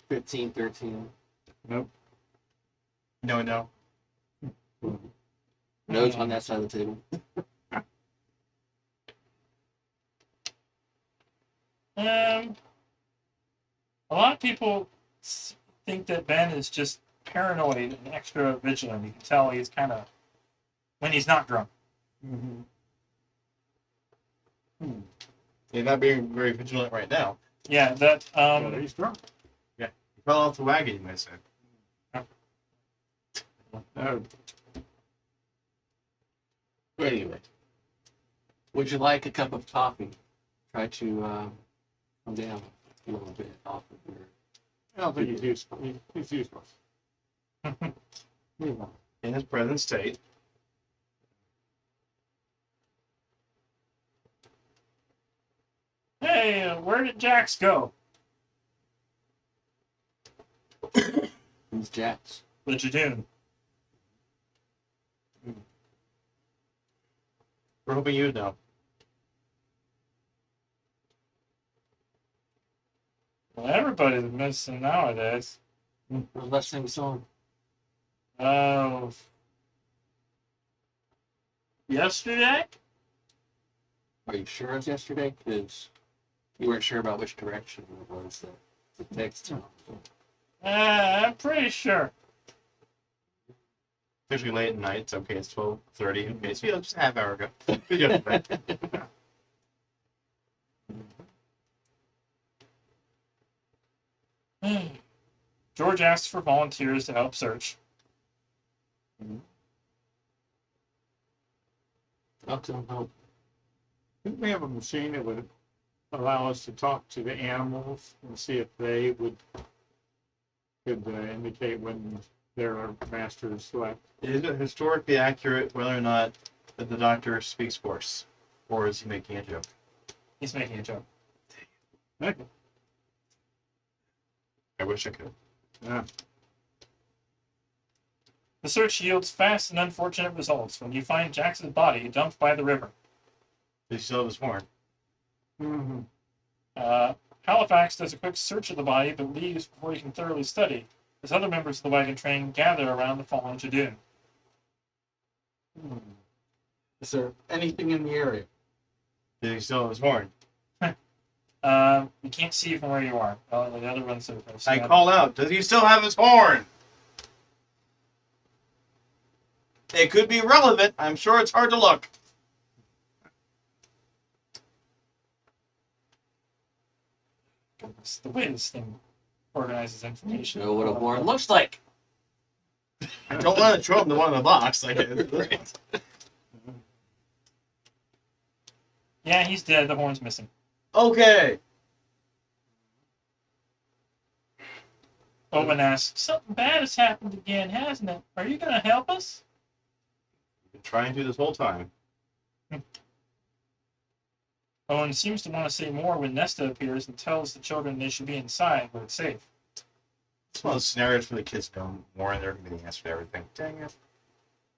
15, 13. Nope. No. No's on that side of the table. A lot of people think that Ben is just paranoid and extra vigilant. You can tell he's kind of when he's not drunk. Mm-hmm. He's not being very vigilant right now. Yeah, that He's drunk. He fell off the wagon, you might say. No. Anyway, would you like a cup of coffee? Try to come down a little bit off of your. I don't think he's useful. He's useless. Move on. In his present state. hey, where did Jax go? Who's Jax? The Jadoon. We're hoping you know. Well, everybody's missing nowadays. When's the last time you saw him? Oh, yesterday? Are you sure it was yesterday? Because you weren't sure about which direction it was the text. I'm pretty sure. It's usually late at night. It's okay. It's 12:30. Okay, so just a half hour ago. Good judgment. George asks for volunteers to help search. How can I help? Didn't we have a machine that would allow us to talk to the animals and see if they could indicate when their masters left? Is it historically accurate whether or not that the doctor speaks Horse? Or is he making a joke? He's making a joke. Okay. I wish I could. Yeah. The search yields fast and unfortunate results when you find Jax's body dumped by the river. Does he still have his horn? Mm-hmm. Halifax does a quick search of the body but leaves before he can thoroughly study, as other members of the wagon train gather around the fallen Jadoon. Is there anything in the area? Does he still have his horn? You can't see from where you are. The other ones are. I call out, does he still have his horn? It could be relevant. I'm sure it's hard to look. Goodness, the way this thing organizes information. Know what a horn looks like. I don't want to throw him the one in the box. Like, Yeah, he's dead. The horn's missing. okay. Owen asks, something bad has happened again, hasn't it? Are you going to help us? Been trying to this whole time. Owen seems to want to say more when Nesta appears and tells the children they should be inside where it's safe. It's one of those scenarios for the kids to know more and they're going to be the answer to everything. Dang it.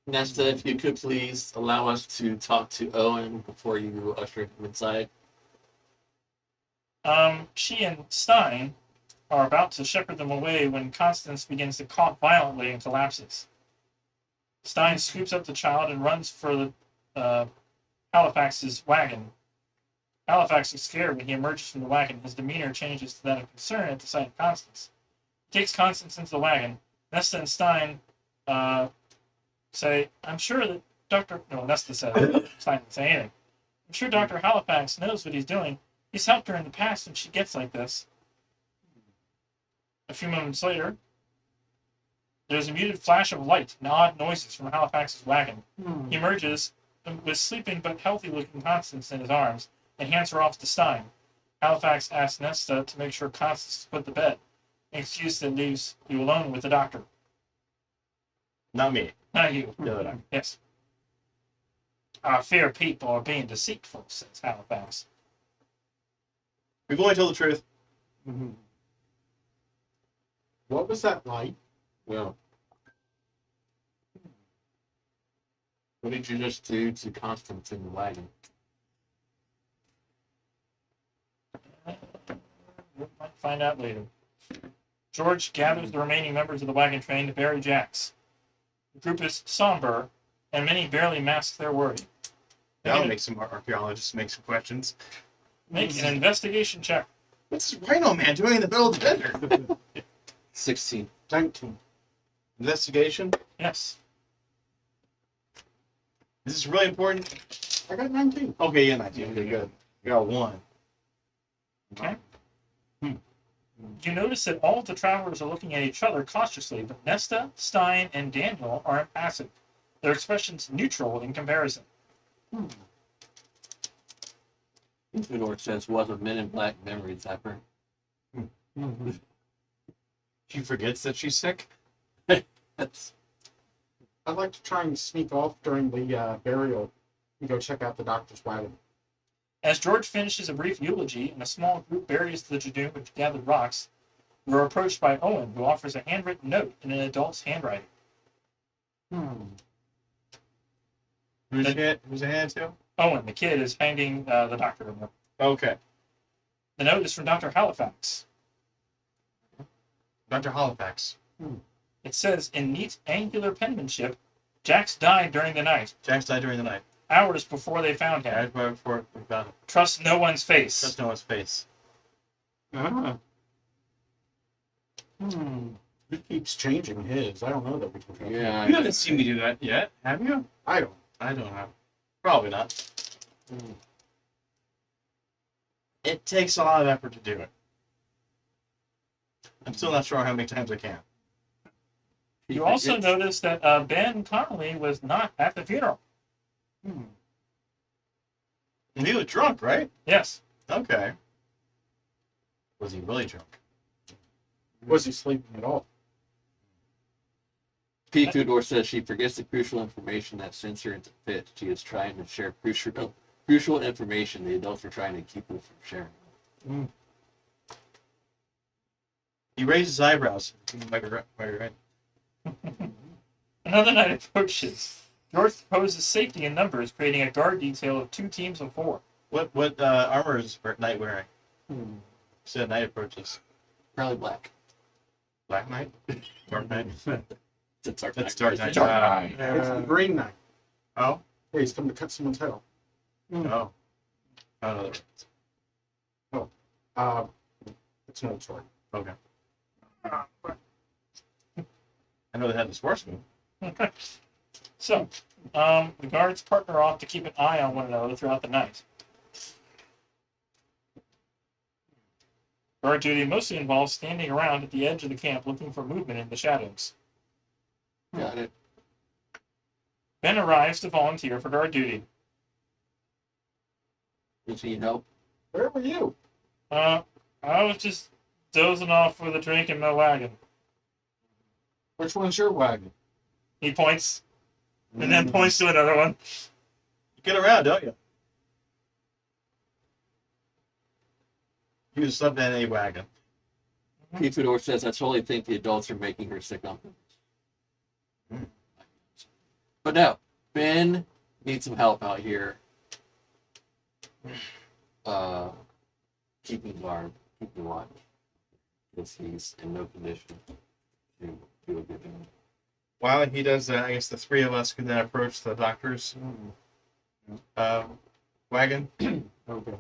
Nesta, if you could please allow us to talk to Owen before you usher him inside. She and Stein are about to shepherd them away when Constance begins to cough violently and collapses. Stein scoops up the child and runs for the Halifax's wagon. Halifax is scared when he emerges from the wagon. His demeanor changes to that of concern at the sight of Constance. He takes Constance into the wagon. Nesta and Stein say, I'm sure that Nesta says, Stein didn't say anything. I'm sure Dr. Halifax knows what he's doing. He's helped her in the past when she gets like this. A few moments later, there's a muted flash of light and odd noises from Halifax's wagon. He emerges with sleeping but healthy-looking Constance in his arms and hands her off to Stein. Halifax asks Nesta to make sure Constance is put to bed, an excuse that leaves you alone with the doctor. Not me. Not you. The other doctor. Yes. I fear people are being deceitful, says Halifax. We've only told the truth. Mm-hmm. What was that light? Well, what did you just do to Constance in the wagon? We might find out later. George gathers the remaining members of the wagon train to bury Jax. The group is somber, and many barely mask their worry. That'll make some archaeologists make some questions. Make an investigation check. What's this Rhino Man doing in the middle of the desert? 16. 19. Investigation. Yes. This is really important. I got 19. Okay, yeah, 19. Okay, good. You got 1. Okay. You notice that all of the travelers are looking at each other cautiously, but Nesta, Stein, and Daniel are impassive. Their expressions neutral in comparison. Fedor says, was a Men in Black memory zapper. She forgets that she's sick. That's I'd like to try and sneak off during the burial and go check out the doctor's wagon. As George finishes a brief eulogy and a small group buries the Jadoon with gathered rocks, we are approached by Owen, who offers a handwritten note in an adult's handwriting. Who's it handed to? Owen, the kid, is handing the doctor a note. Okay. The note is from Dr. Halifax. Dr. Halifax. It says, in neat, angular penmanship, Jax died during the night, Jax died during the night. hours before they found him. Right before we found him. Trust no one's face. Just know his face. Ah. He keeps changing his. I don't know that we can trust him. yeah. You haven't seen me do that yet, have you? I don't. I don't have. Probably not. It takes a lot of effort to do it. I'm still not sure how many times I can. You also notice that Ben Connolly was not at the funeral. And he was drunk, right? Yes. Okay. Was he really drunk? Was he sleeping at all? P. Fedor says she forgets the crucial information that sends her into fit. She is trying to share crucial information the adults are trying to keep her from sharing. He raised his eyebrows. Might be right. Another night approaches. George proposes safety in numbers, creating a guard detail of 2 teams of 4. What armor is Knight wearing? Said Knight approaches. Probably black. Black Knight? Dark Knight? It's Dark That's Knight. Dark Knight. Dark Ah. It's the Green Knight. Oh? Hey, he's coming to cut someone's head off. Oh. I don't know that. It's an old story. Okay. I know they had the sportsman. Okay. So, the guards partner off to keep an eye on one another throughout the night. Guard duty mostly involves standing around at the edge of the camp looking for movement in the shadows. Got it. Ben arrives to volunteer for guard duty. Does he help? Where were you? I was just dozing off with a drink in my wagon. Which one's your wagon? He points, and then points to another one. You get around, don't you? You just slept in a wagon. P. Fedor says, I totally think the adults are making her sick on purpose. But no, Ben needs some help out here. Keeping guard, keeping watch. Because he's in no condition to do a good job. While he does that, I guess the 3 of us can then approach the doctor's wagon. Okay.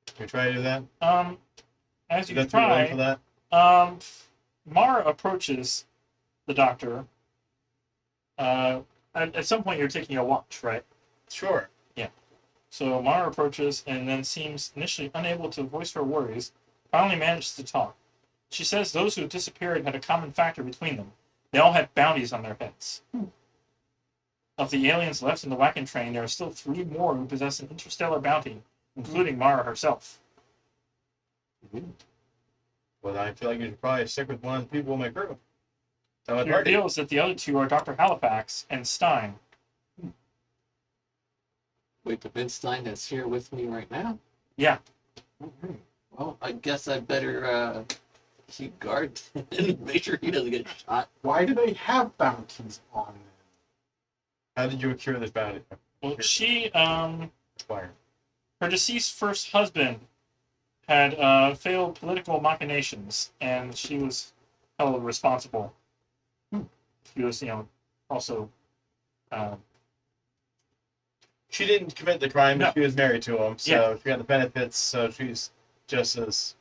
Can we try to do that? As you got 3 rolling for try, that? Mara approaches the doctor. At some point, you're taking a watch, right? Sure. So Mara approaches and then seems initially unable to voice her worries, finally manages to talk. She says those who disappeared had a common factor between them. They all had bounties on their heads. Of the aliens left in the wagon train, there are still 3 more who possess an interstellar bounty, including Mara herself. Well, I feel like you should probably stick with one of the people in my crew. That would She hurt you. reveals that the other 2 are Dr. Halifax and Stein. Wait, the Ben Stein that's here with me right now? Yeah. Well, I guess I better keep guard and make sure he doesn't get shot. Why do they have bounties on them? How did you accrue this bounty? Well, she, Acquire. her deceased first husband had failed political machinations, and she was held responsible. She was, also. She didn't commit the crime, but No. she was married to him, so Yeah. she got the benefits, so she's just as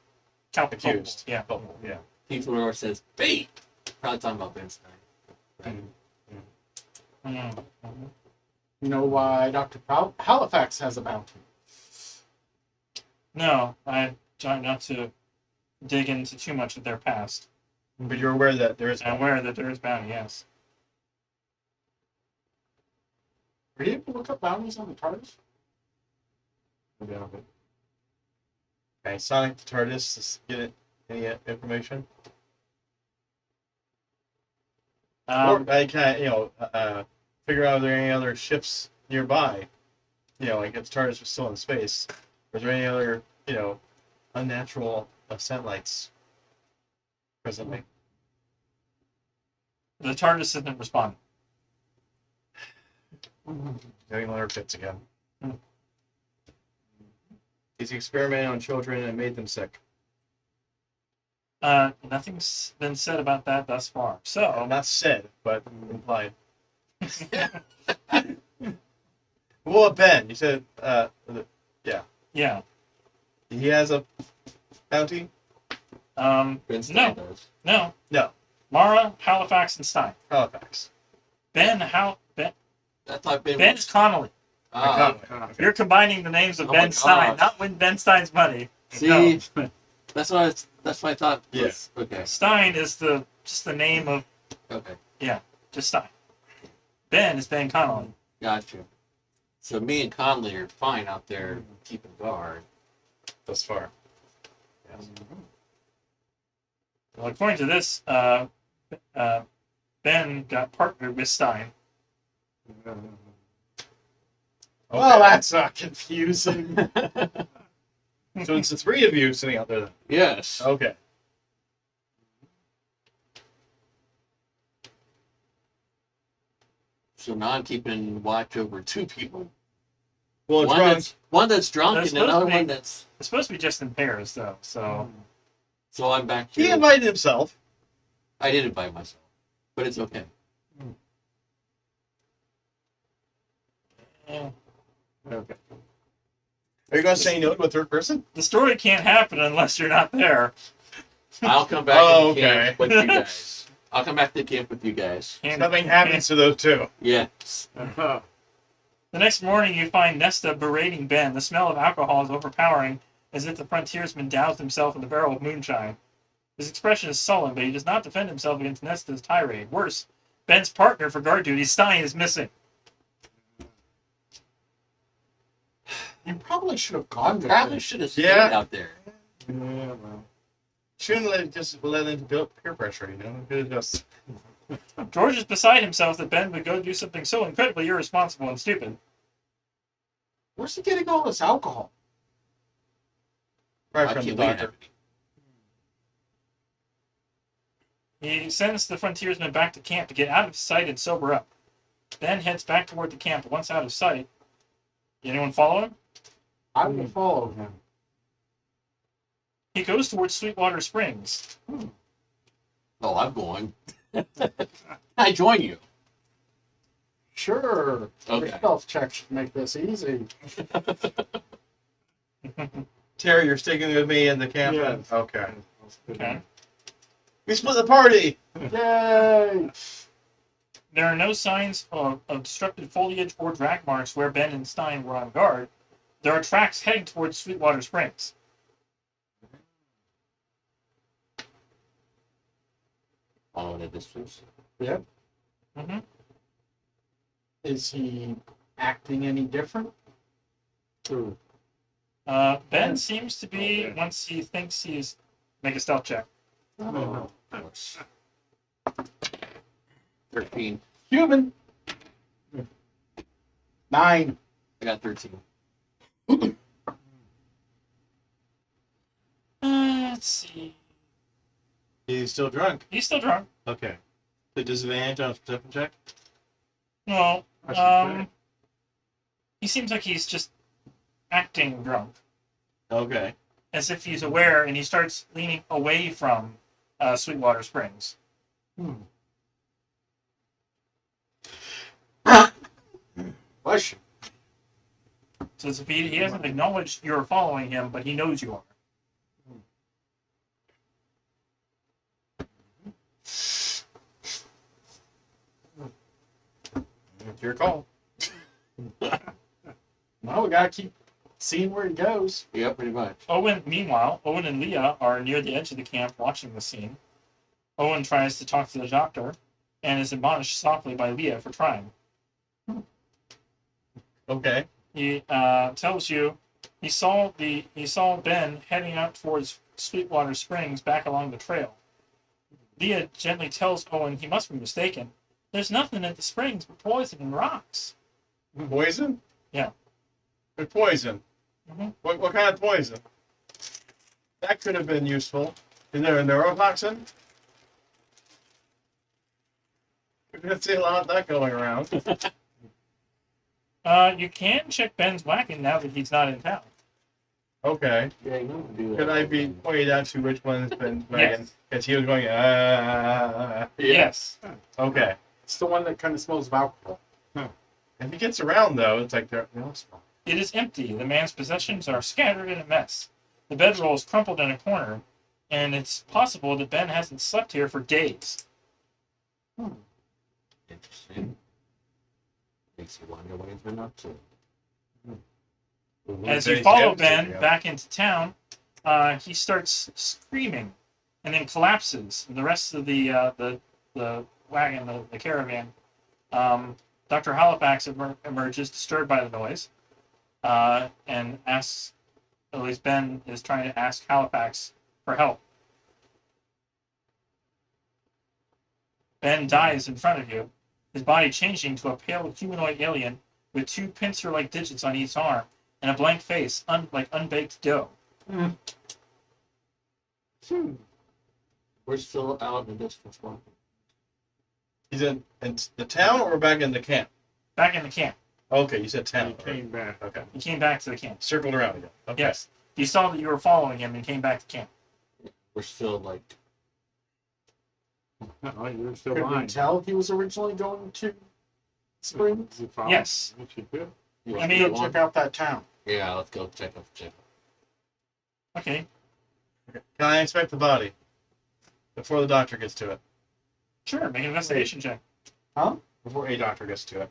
Accused. accused. Yeah. Culpable, yeah. People says bait. Probably talking about Ben Stein. Right? Mm. You know why Dr. Halifax has a bounty? No, I try not to dig into too much of their past. But you're aware that there is. I'm aware that there is bounty, yes. Are you able to look up bounties on the TARDIS? Okay, Sonic the TARDIS. Just get it. Any information? Or I can, figure out if there are any other ships nearby. Like if the TARDIS was still in space. Or is there any other, unnatural ascent lights presently? The TARDIS isn't responding. Getting letter fits again. Hmm. He's experimenting on children and made them sick. Nothing's been said about that thus far. So, Not said, but implied. Well, Ben, you said, yeah. he has a bounty? Ben Stein No. does. No. No. Mara, Halifax, and Stein. Halifax. I thought Ben. Ben's Connolly. Ah, You're combining the names of Oh Ben my Stein, gosh. not with Ben Stein's money. see, No. that's what I thought. Yeah. Was, okay. Stein is just the name of Okay. just Stein. Ben is Ben Connolly. Gotcha. So me and Conley are fine out there keeping guard. Thus far. Well, according to this, Ben got partnered with Stein. Well, that's confusing. So it's the three of you sitting out there then. Yes. Okay. So now I'm keeping watch over two people. Well, One that's drunk That's and another supposed to one be- that's. It's supposed to be just in pairs, though. So So I'm back he here. invited himself. I did invite myself, but it's okay. eh. Okay. Are you going to say no to a third person? The story can't happen unless you're not there. I'll come back Oh, to the camp okay. with you guys. I'll come back to the camp with you guys. Can't- Nothing happens to those two. Yes. The next morning, you find Nesta berating Ben. The smell of alcohol is overpowering, as if the frontiersman doused himself in the barrel of moonshine. His expression is sullen, but he does not defend himself against Nesta's tirade. Worse, Ben's partner for guard duty, Stein, is missing. You probably should have gone with Probably it. should have stayed Yeah. out there. Yeah, well. Shouldn't let him build peer pressure, Could have just. George is beside himself that Ben would go do something so incredibly irresponsible and stupid. Where's he getting all this alcohol? Right Why from the can't we have doctor. it? He sends the frontiersman back to camp to get out of sight and sober up. Ben heads back toward the camp. Once out of sight, anyone follow him? I will follow him. He goes towards Sweetwater Springs. Oh, I'm going. I join you. Sure. Okay. Your stealth check should make this easy. Terry, you're sticking with me in the camp? Yeah. Okay. Okay. We split the party! Yay! There are no signs of destructive foliage or drag marks where Ben and Stein were on guard. There are tracks heading towards Sweetwater Springs. Follow the distance. Mm-hmm. Is he acting any different? Ben seems to be, once he thinks he's... Make a stealth check. Oh, 13. Human. 9. I got 13. Let's see. He's still drunk. He's still drunk. Okay. The disadvantage on a perception check? No. I should say. He seems like he's just acting drunk. Okay. As if he's aware, and he starts leaning away from Sweetwater Springs. Bless you. So as if he hasn't acknowledged you're following him, but he knows you are. Your call. Well, we gotta keep seeing where he goes. Yeah, pretty much. Meanwhile, Owen and Leah are near the edge of the camp watching the scene. Owen tries to talk to the doctor and is admonished softly by Leah for trying. Okay. He tells you he saw Ben heading out towards Sweetwater Springs back along the trail. Leah gently tells Owen he must be mistaken. There's nothing at the springs but poison and rocks. Poison? Yeah. With poison. Mhm. What kind of poison? That could have been useful. Is there a neurotoxin? We didn't see a lot of that going around. You can check Ben's wagon now that he's not in town. Okay. Yeah, you know to do that. Could I be pointed out to which one has been Yes. wagon? Because he was going, Yes. Okay. It's the one that kind of smells of alcohol. If he gets around, though, it's like they're small. It is empty. The man's possessions are scattered in a mess. The bedroll is crumpled in a corner, and it's possible that Ben hasn't slept here for days. Interesting. Makes you wonder what he's been up to. As you follow Ben back into town, he starts screaming and then collapses. And the rest of the wagon, the caravan, Dr. Halifax emerges, disturbed by the noise, and asks, at least Ben is trying to ask Halifax for help. Ben dies in front of you, his body changing to a pale humanoid alien with two pincer-like digits on each arm and a blank face, like unbaked dough. We're still out in the distance walking. He's in the town or back in the camp? Back in the camp. Okay, you said He town. came back. Okay. He came back to the camp. Circled around again. Okay. Yes. He saw that you were following him and came back to camp. We're still like. Oh, you're still Could we lying. tell he was originally going to Springs? You followed? Yes. Yes, you did. You I want mean, to Go go on? check out that town. Yeah, let's go check out the check. Okay. Can I inspect the body before the doctor gets to it? Sure. Make an investigation check. Before a doctor gets to it.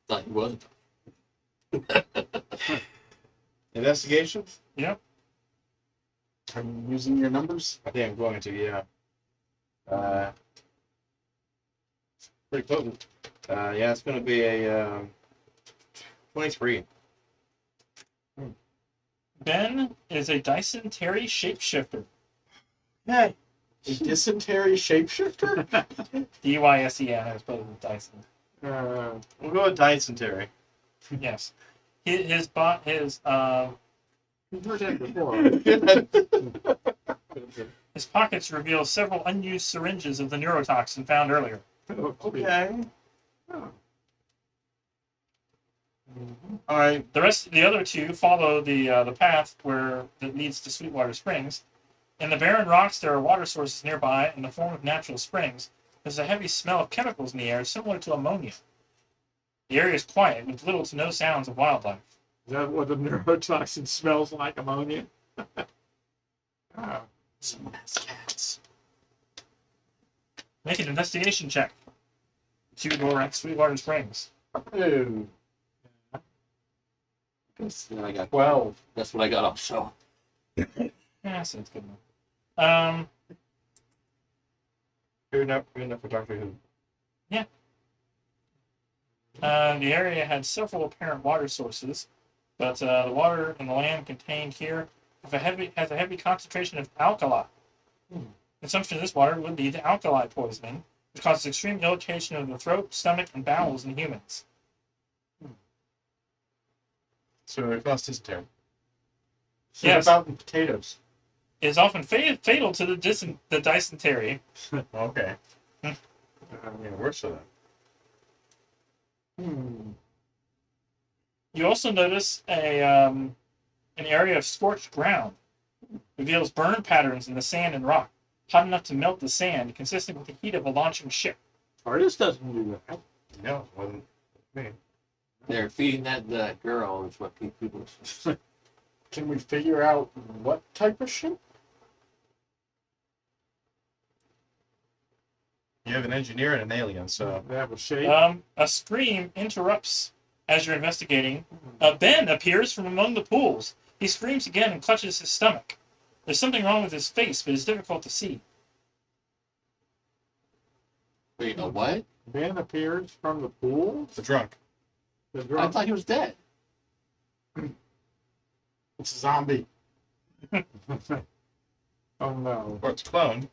Thought he wasn't. Investigation? Yep. Are you using your numbers? I think I'm going to, yeah. Pretty potent. Yeah, it's going to be a 23. Ben is a dysentery shapeshifter. Hey. A dysentery shapeshifter? D-Y-S-E-N as opposed to Dyson. We'll go with dysentery. Yes. His You've heard that before. his pockets reveal several unused syringes of the neurotoxin found earlier. Okay. All right. The other two follow the path that leads to Sweetwater Springs. In the barren rocks, there are water sources nearby in the form of natural springs. There's a heavy smell of chemicals in the air, similar to ammonia. The area is quiet, with little to no sounds of wildlife. Is that what the neurotoxin smells like? Ammonia? Someone has cats. Make an investigation check. Two-door at Sweetwater Springs. Ooh, Guess then I got 12. That's what I got also. Yeah, sounds good enough. Good enough for Doctor Who. The area had several apparent water sources, but the water in the land contained here has a heavy concentration of alkali. Consumption of this water would lead to alkali poisoning, which causes extreme irritation of the throat, stomach, and bowels in humans. So it costs dysentery. So Yes. about the potatoes. It is often fatal to the dysentery. Okay. Hmm. I mean, worse for that. You also notice an area of scorched ground. Reveals burn patterns in the sand and rock, hot enough to melt the sand, consistent with the heat of a launching ship. Artist doesn't do that. No, it wasn't me. They're feeding that girl is what people. Can we figure out what type of ship? You have an engineer and an alien, so They have a shape. A scream interrupts as you're investigating. Ben appears from among the pools. He screams again and clutches his stomach. There's something wrong with his face, but it's difficult to see. Wait, a what? Ben appears from the pool. the drunk. The I drunk. thought he was dead. It's a zombie. Oh no. Or it's a clone.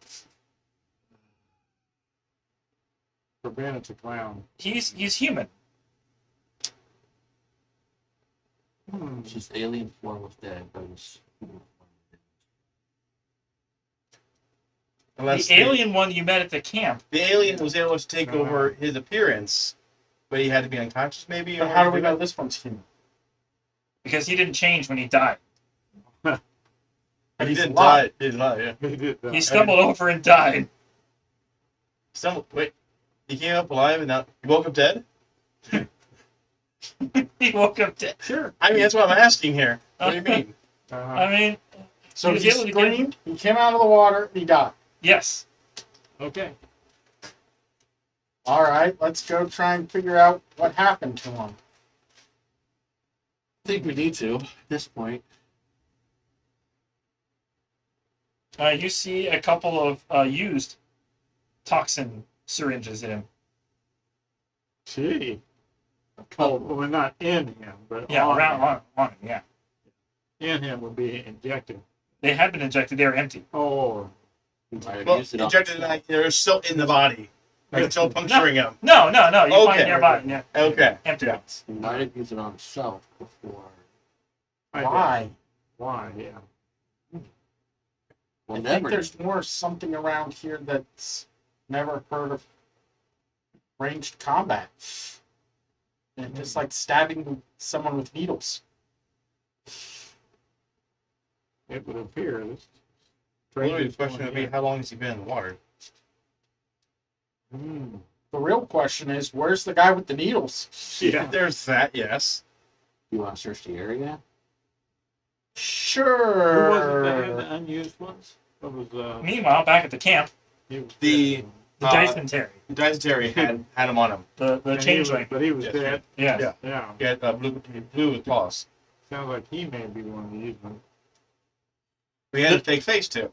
For Ben, it's a clown. He's human. Hmm. His alien form was dead, but his human form was Unless The alien one you met at the camp. the alien was able to take over his appearance, but he had to be unconscious, maybe. But how do we know this one's human? Because he didn't change when he died. He He's didn't alive. die. He didn't die. Yeah. He did that. He stumbled over and died. Wait, he came up alive and now he woke up dead. He woke up dead. Sure. I mean, that's what I'm asking here. What do you mean? Uh-huh. I mean, So was he able to get- screamed, he came out of the water, he died. yes. Okay. All right, let's go try and figure out what happened to him. I think we need to at this point. You see a couple of used toxin syringes in him. Gee. Oh, well, not in him, but Yeah, on around him. on him. Yeah, In him would be injected. they had been injected. They were empty. Oh. We might have Well, used it all. injected, like they're still in the body, like still puncturing him. No. You find Okay. nearby. Yeah, Okay. empty Yeah. ones. We might have used it on himself before. I guess. Why? Why, yeah. We'll I never. think there's more something around here that's never heard of ranged combat. And just like stabbing someone with needles. It would appear. Really, the question would be, how long has he been in the water? Hmm. The real question is, where's the guy with the needles? Yeah. There's that, yes. You want to search the area? Who Sure. was it that had the unused ones? What was Meanwhile, back at the camp, he was The- dead. the Uh, dysentery, Dysentery had him on him. the And he was- changeling. But he was Yes. dead. Yes. Yeah. Yeah. He had blue with claws. Sounds like he may be one of the used ones. We had a fake face too.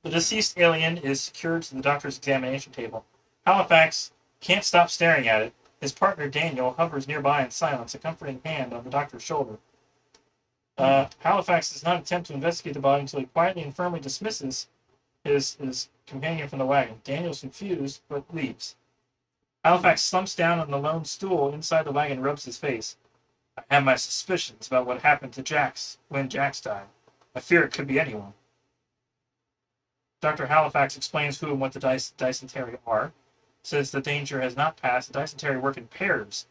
The deceased alien is secured to the doctor's examination table. Halifax can't stop staring at it. His partner Daniel hovers nearby in silence, a comforting hand on the doctor's shoulder. Halifax does not attempt to investigate the body until he quietly and firmly dismisses his companion from the wagon. Daniel's confused, but leaves. Halifax slumps down on the lone stool inside the wagon and rubs his face. I have my suspicions about what happened to Jax when Jax died. I fear it could be anyone. Dr. Halifax explains who and what the dysentery are, says the danger has not passed. The dysentery work in pairs.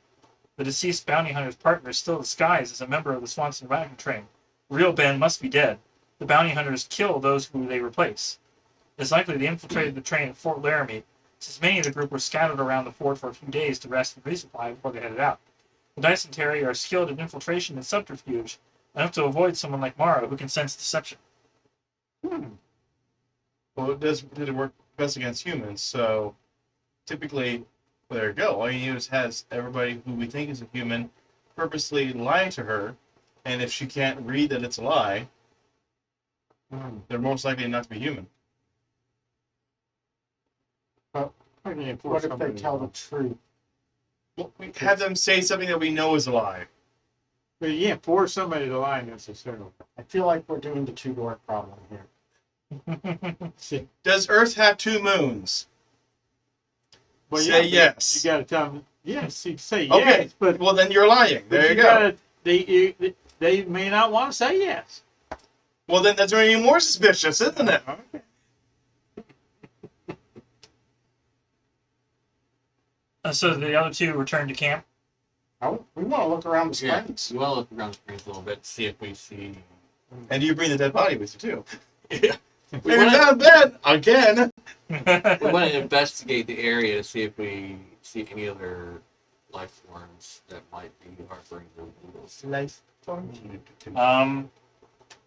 The deceased bounty hunter's partner is still disguised as a member of the Swanson wagon train. Real Ben must be dead. The bounty hunters kill those who they replace. It's likely they infiltrated the train at Fort Laramie, since many of the group were scattered around the fort for a few days to rest and resupply before they headed out. The dysentery are skilled in infiltration and subterfuge, enough to avoid someone like Morrow who can sense deception. Well, did it work best against humans? So typically, well, there you go. All you use has everybody who we think is a human purposely lie to her, and if she can't read that it's a lie, they're most likely not to be human. I can enforce What if they somebody tell the else. truth? Well, we have them say something that we know is a lie. But you can't force somebody to lie necessarily. I feel like we're doing the two-door problem here. Does Earth have two moons? Well, Say but yes. You got to tell them yes. You say Okay, yes, but well then you're lying. There you go. They may not want to say yes. Well then that's even more suspicious, isn't it? Okay. So the other two return to camp. We want to look around the Yeah. springs. We want to look around the springs a little bit, see if we see. And you bring the dead body with you too. Yeah. We And want found Ben again. to investigate the area to see if we see any other life forms that might be harboring the needles. Life.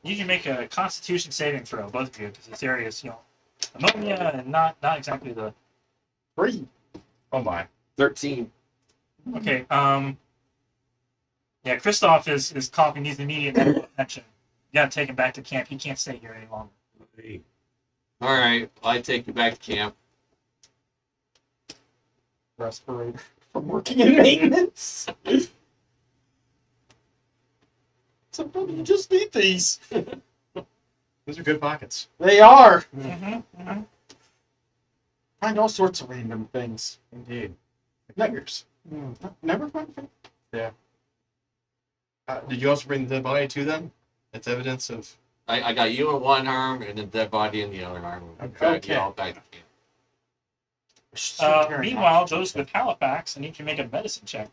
You can make a Constitution saving throw, both of you, because this area is, ammonia and not exactly the 3. Oh my. 13. Okay. Yeah, Kristoff is coughing. Needs immediate medical attention. You gotta take him back to camp. He can't stay here any longer. All right, I take you back to camp. Respirator from working in maintenance. Sometimes you just need these. Those are good pockets. They are. Mm-hmm. Find all sorts of random things. Indeed. Nuggers. Never find things. Did you also bring the dead body to them? It's evidence of. I got you in one arm and the dead body in the other arm. Okay. You all back to camp. Meanwhile, those with Halifax, I need you to make a medicine check.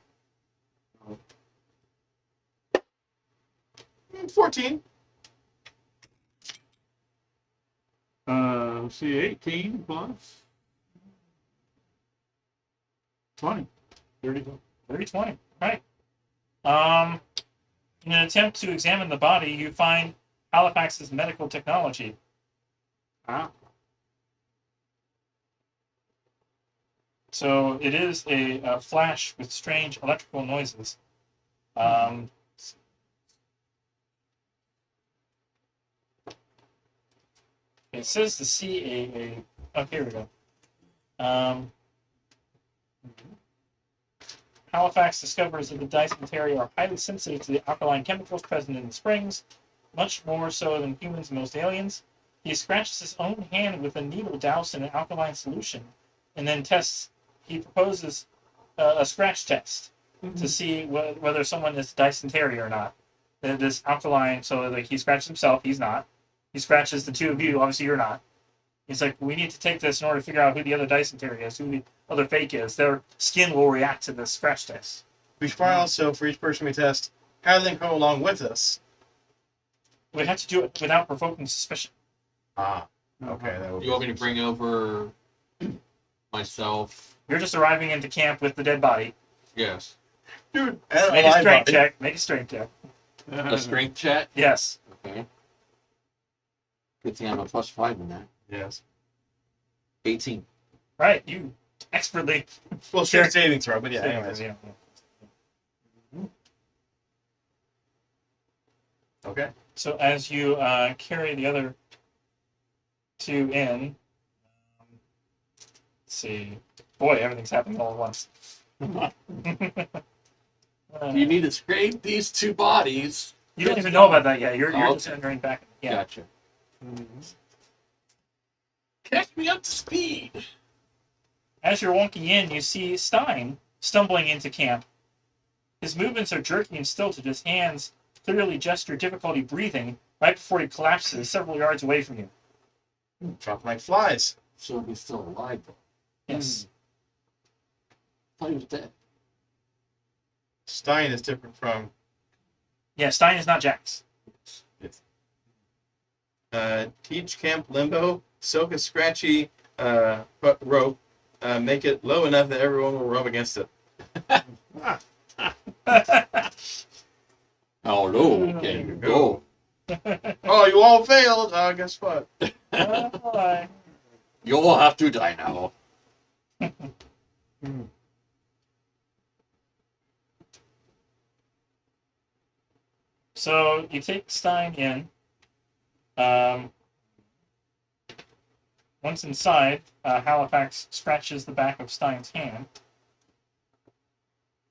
14. See, 18 plus 20. 30. 30-20. Right. In an attempt to examine the body, you find Halifax's medical technology. Ah. So it is a flash with strange electrical noises. It says to see oh, here we go. Halifax discovers that the Dysentery are highly sensitive to the alkaline chemicals present in the springs, much more so than humans and most aliens. He scratches his own hand with a needle doused in an alkaline solution, and then he proposes a scratch test to see whether someone is dysentery or not. This alkaline, so like he scratches himself, he's not. He scratches the two of you, obviously you're not. He's like, we need to take this in order to figure out who the other dysentery is, who the other fake is. Their skin will react to this scratch test. We should probably also, for each person we test, have them come along with us. We have to do it without provoking suspicion. Ah. Okay. That would You want me to bring over myself? You're just arriving into camp with the dead body. Yes. Dude, Make a strength check. Make a strength check. A strength check? Yes. Okay. Good thing I'm a +5 in that. Yes. 18. Right. You expertly. Well, strength saving throw, but yeah, anyways. Yeah. Okay. So as you carry the other two in, let's see. Boy, everything's happening all at once. You need to scrape these two bodies. You don't even know about that yet. You're Oh, just okay. entering back. Yeah. Gotcha. Catch me up to speed. As you're walking in, you see Stein stumbling into camp. His movements are jerky and stilted. His hands clearly gesture difficulty breathing right before he collapses several yards away from you. Drop like flies. So he's still alive, though. Yes. I thought he was dead. Stein is different from Yeah, Stein is not Jax. teach camp limbo, soak a scratchy rope, make it low enough that everyone will rub against it. How low can you go? Oh, you all failed. Guess what? You'll have to die now. So you take Stein in. Once inside, Halifax scratches the back of Stein's hand,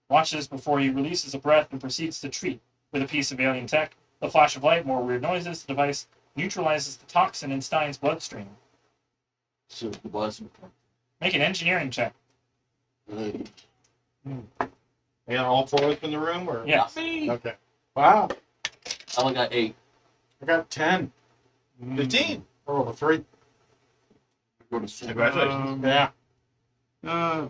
watches before he releases a breath and proceeds to treat with a piece of alien tech. The flash of light, more weird noises. The device neutralizes the toxin in Stein's bloodstream. So it was. Make an engineering check. You got all four of us in the room, or Yeah. Not me. Okay. Wow. I only got 8. I got 10. 15. Or over 3. Go to 6. Congratulations. Yeah.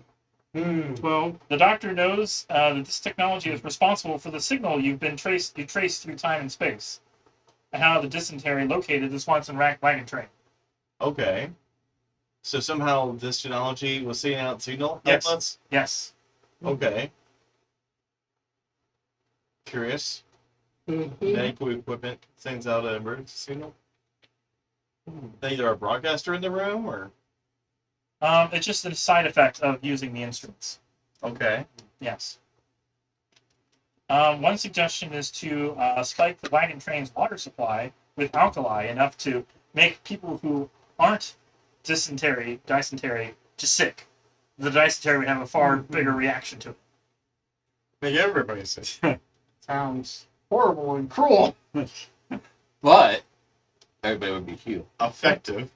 12. The doctor knows that this technology is responsible for the signal you traced through time and space, and how the dysentery located the Swanson wagon train. Okay. So somehow this technology was sending out signal Yes. outlets? Yes. Okay. Curious. Medical equipment sends out an emergency signal. Either a broadcaster in the room or It's just a side effect of using the instruments. Okay. Yes. One suggestion is to spike the wagon train's water supply with alkali enough to make people who aren't dysentery just sick. The dysentery would have a far bigger reaction to it. Make everybody sick. Sounds horrible and cruel. But everybody would be healed. Effective.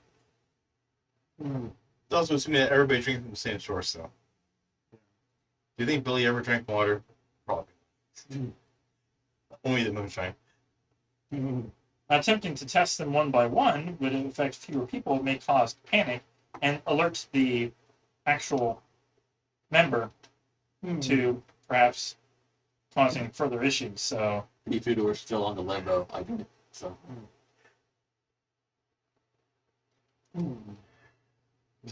It's also assuming that everybody drinks from the same source, though. Do you think Billy ever drank water? Probably. Only the moonshine. Attempting to test them one by one would affect fewer people. It may cause panic and alert the actual member to perhaps causing further issues. So Beefeater is still on the limbo. I get it. So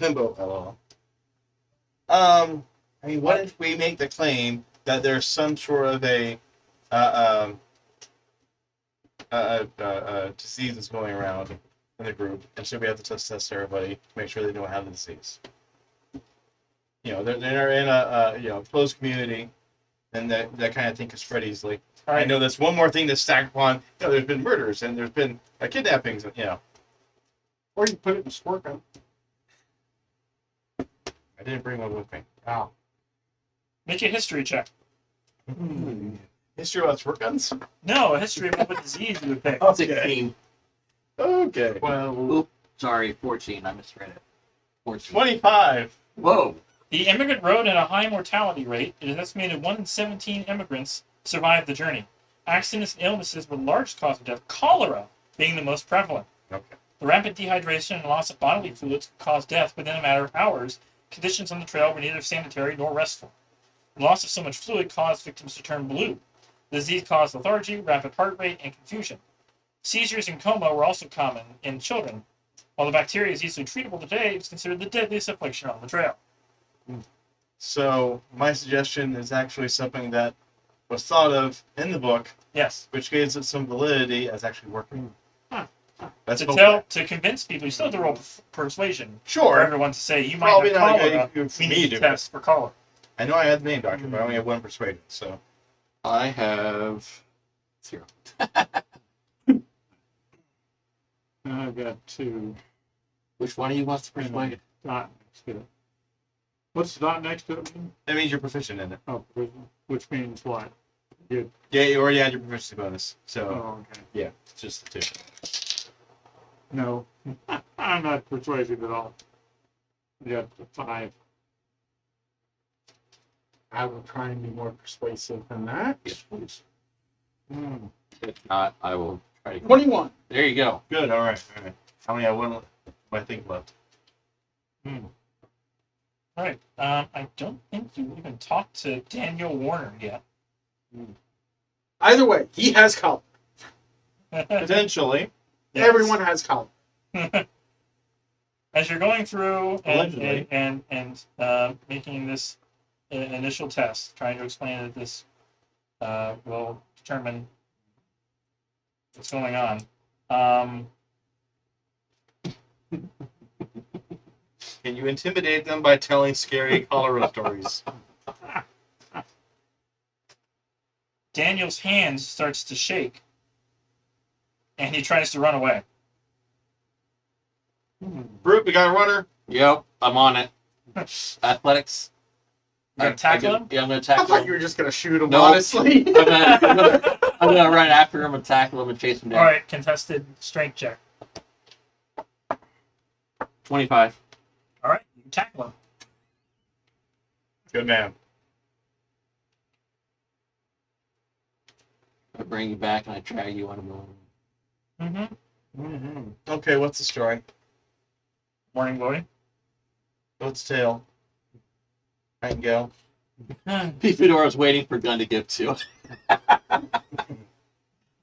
Limbo, lol. I mean, what if we make the claim that there's some sort of a disease that's going around in the group, and so we have to test everybody to make sure they don't have the disease. You know, they're in a closed community, and that kind of thing can spread easily. I know that's one more thing that's stacked upon. You know, there's been murders and there's been kidnappings. You know, Or you put it in squirt gun. I didn't bring one with me. Oh. make a history check. History about squirt guns? No, a history of what disease you would pick. 16. Okay. Well, Oop, sorry, 14. I misread it. 14. 25. Whoa. The immigrant road at a high mortality rate. It is estimated 1 in 17 immigrants survive the journey. Accidents and illnesses with largest cause of death, cholera being the most prevalent. Okay. The rapid dehydration and loss of bodily fluids could cause death within a matter of hours. Conditions on the trail were neither sanitary nor restful. The loss of so much fluid caused victims to turn blue. The disease caused lethargy, rapid heart rate, and confusion. Seizures and coma were also common in children. While the bacteria is easily treatable today, it's considered the deadliest affliction on the trail. So my suggestion is actually something that was thought of in the book, Yes. which gives it some validity as actually working. That's To convince people, you still have to roll persuasion for Sure. everyone to say you might Probably have not cholera. good for We me need to to test for cholera. I know I had the name doctor, but I only have one persuasion. So I have 0. I've got 2. Which one of you wants to persuade? Dot next to it. What's the dot next to it mean? that means you're proficient in it. Oh, which means what? Good. Yeah, you already had your proficiency bonus. So Oh, okay. yeah, it's just the 2. No, I'm not persuasive at all. I got 5. I will try and be more persuasive than that. Yes, please. Hmm. If not, I will try to. 21. There you go. Good. All right. I only have one. I think left. Hmm. All right. I don't think you even talked to Daniel Warner yet. Either way, he has color. Potentially. Yes. Everyone has color. As you're going through Allegedly. and making this initial test, trying to explain that this will determine what's going on. Can you intimidate them by telling scary cholera stories? Daniel's hand starts to shake, and he tries to run away. Brute, we got a runner. Yep, I'm on it. Athletics. You gonna tackle him? Yeah, I'm gonna I tackle thought him. you were just going to shoot him, No. honestly. I'm gonna run after him and tackle him and chase him down. All right, contested strength check. 25. All right, you tackle him. Good man. I bring you back and I drag you on a moon. Mm-hmm. Okay, what's the story? Morning glory. What's the tale? Nightingale. Beefeater was waiting for gun to give to.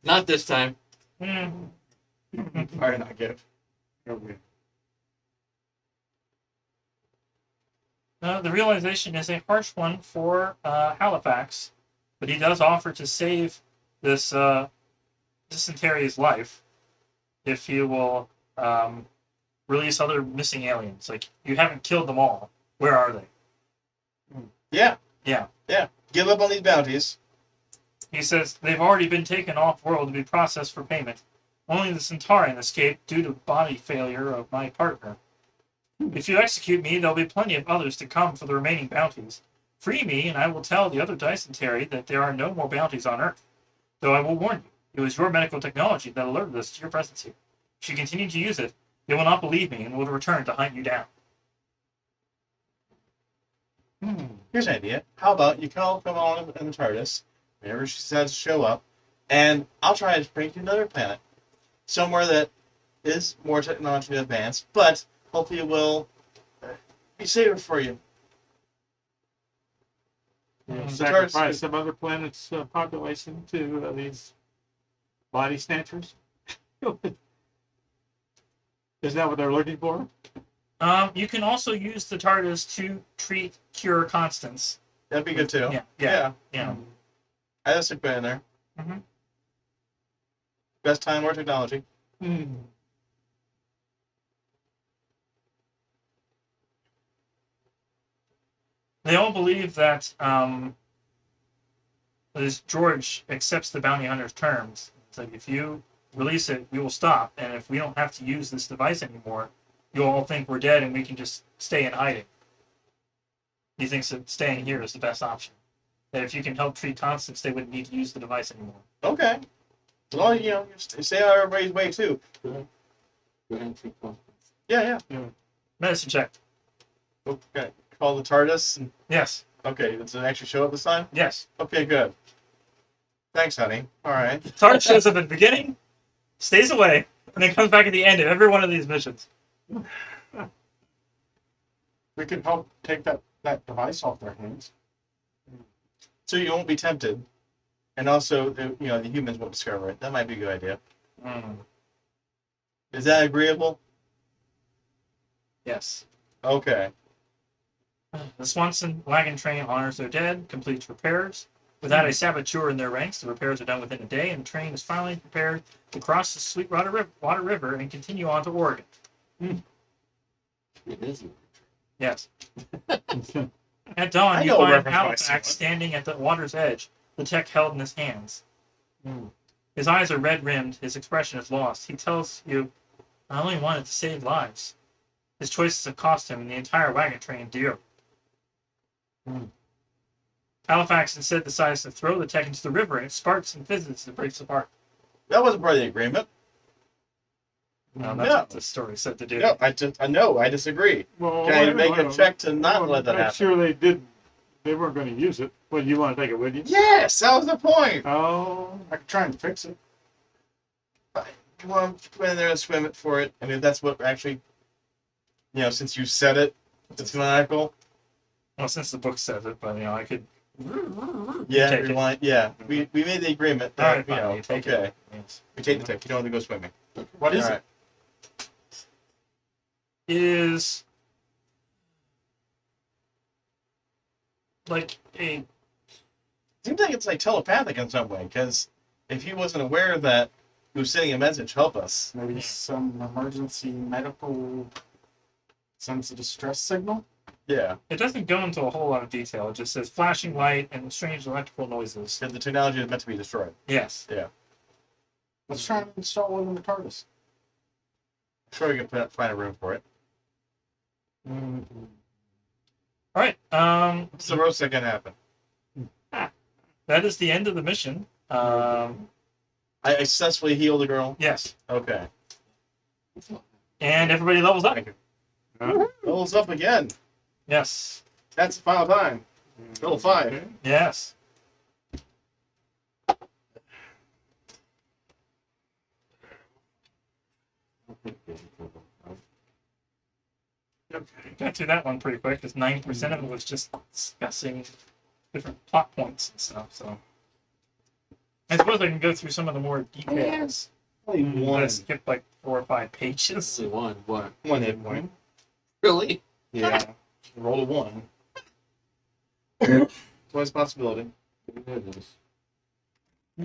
Not this time. Probably not good. Okay. The realization is a harsh one for Halifax, but he does offer to save this dysentery's life if he will release other missing aliens. Like, you haven't killed them all. Where are they? Yeah. Yeah. Yeah. Give up on these bounties. He says they've already been taken off-world to be processed for payment. Only the Centaurian escaped due to body failure of my partner. If you execute me, there'll be plenty of others to come for the remaining bounties. Free me, and I will tell the other dysentery that there are no more bounties on Earth. Though I will warn you, it was your medical technology that alerted us to your presence here. If you continue to use it, they will not believe me and will return to hunt you down. Here's an idea. How about you come on in the TARDIS whenever she decides to show up, and I'll try to bring you to another planet. Somewhere that is more technologically advanced, but hopefully it will be safer for you. Sacrifice some other planet's population to these body snatchers. Is that what they're looking for? You can also use the TARDIS to treat cure constants. That'd be good too. Yeah. I just stick that in there. Mhm. Best time or technology. They all believe that this George accepts the bounty hunter's terms. It's like, if you release it, we will stop, and if we don't have to use this device anymore, you'll all think we're dead and we can just stay in hiding. He thinks that staying here is the best option. That if you can help treat constants, they wouldn't need to use the device anymore. Okay. Well, you know, stay out of everybody's way too. Go ahead and take one. Yeah. Medicine check. Okay. Call the TARDIS. And, Yes. okay. Does it actually show up this time? Yes. Okay, good. Thanks, honey. All right. TARDIS shows up at the beginning, stays away, and then comes back at the end of every one of these missions. We can help take that device off their hands. So you won't be tempted, and also, the humans won't discover it. That might be a good idea. Is that agreeable? Yes. Okay. The Swanson wagon train honors their dead, completes repairs. Without a saboteur in their ranks, the repairs are done within a day, and the train is finally prepared to cross the Sweetwater River and continue on to Oregon. It is. Yes. At dawn, I you know a find reference when I see Halifax one. standing at the water's edge, the tech held in his hands. His eyes are red-rimmed, his expression is lost. He tells you, I only wanted to save lives. His choices have cost him and the entire wagon train dear. Halifax instead decides to throw the tech into the river, and it sparks and fizzes as it breaks apart. That wasn't part of the agreement. That's No. what the story said to do. No, I disagree. Well, Can I wait, make wait, a check to not well, let that I'm happen? sure they didn't. They weren't going to use it. Well, you want to take it with you? Yes, that was the point. Oh, I could try and fix it. You want to go in there and swim it for it. I mean, that's what actually, since you said it, it's canonical. Well, since the book says it, but I could. Yeah, Take it. rewind. Yeah, we made the agreement. All right, That, fine, you take okay. it. Yes. We take the tech. You don't have to go swimming. What is All it? right. Is like a Seems like it's like telepathic in some way, because if he wasn't aware that he was sending a message, help us. Maybe some emergency medical sense of distress signal? Yeah, It doesn't go into a whole lot of detail. It just says flashing light and strange electrical noises. because the technology is meant to be destroyed. Yes. Let's try and install it in the TARDIS. I'm sure we can find a room for it. All right. What's the worst that can happen? That is the end of the mission. I successfully healed the girl. Yes. Okay. And everybody levels up. Thank you. Levels up again. Yes. That's the final time. Level 5. okay. Yes. Got through that one pretty quick because 90% of it was just discussing different plot points and stuff. So I suppose I can go through some of the more details. Only But I one. skipped like 4 or 5 pages. Only one. What? One hit point. Really? Yeah. Roll a 1. Twice possibility. Goodness.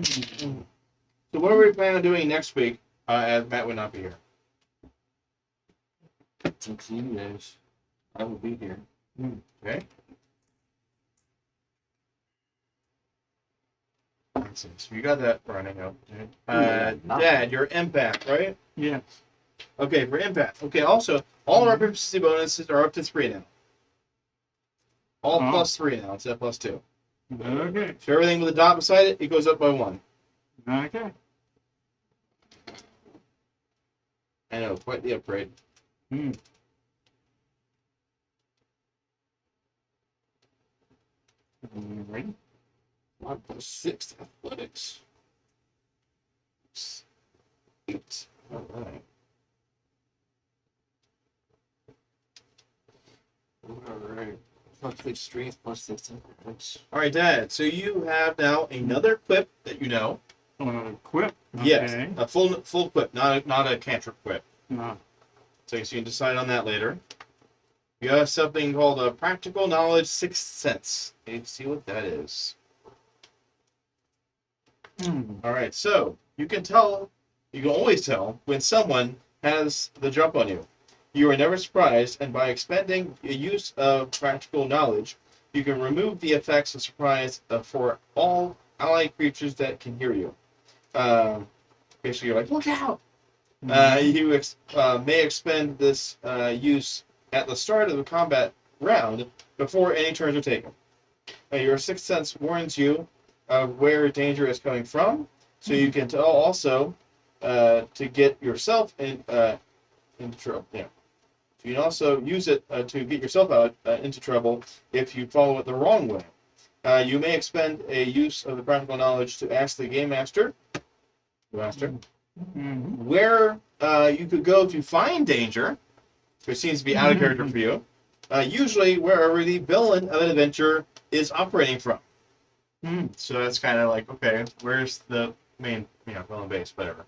So what are we planning on doing next week as Matt would not be here? It's up to you guys. I will be here. Okay. Let's see. So you got that running up. Dad, you're empath, right? Yes. Okay, for empath. Okay, also, all of our proficiency bonuses are up to 3 now. All Oh. plus 3 now instead of plus 2. Okay. So everything with a dot beside it, it goes up by 1. Okay. I know, quite the upgrade. Hmm. Ready? 1 plus 6 athletics. 8. All right. Alright. Plus 6 strength, plus 6 athletics. All right, Dad. So you have now another quip that you know. Quip. Yes, Okay. a full quip, not a cantrip quip. No. So you can decide on that later. You have something called a practical knowledge sixth sense. Let's see what that is. All right, so you can always tell when someone has the jump on you. You are never surprised, and by expending a use of practical knowledge, you can remove the effects of surprise for all allied creatures that can hear you. Basically, you're like, look out! You may expend this use at the start of the combat round before any turns are taken. Your sixth sense warns you of where danger is coming from, so you can tell also to get yourself into trouble. Yeah. You can also use it to get yourself out into trouble if you follow it the wrong way. You may expend a use of the practical knowledge to ask the game master, where you could go to find danger, which seems to be out of character for you. Usually wherever the villain of an adventure is operating from. So that's kind of like, okay, where's the main, villain base, whatever.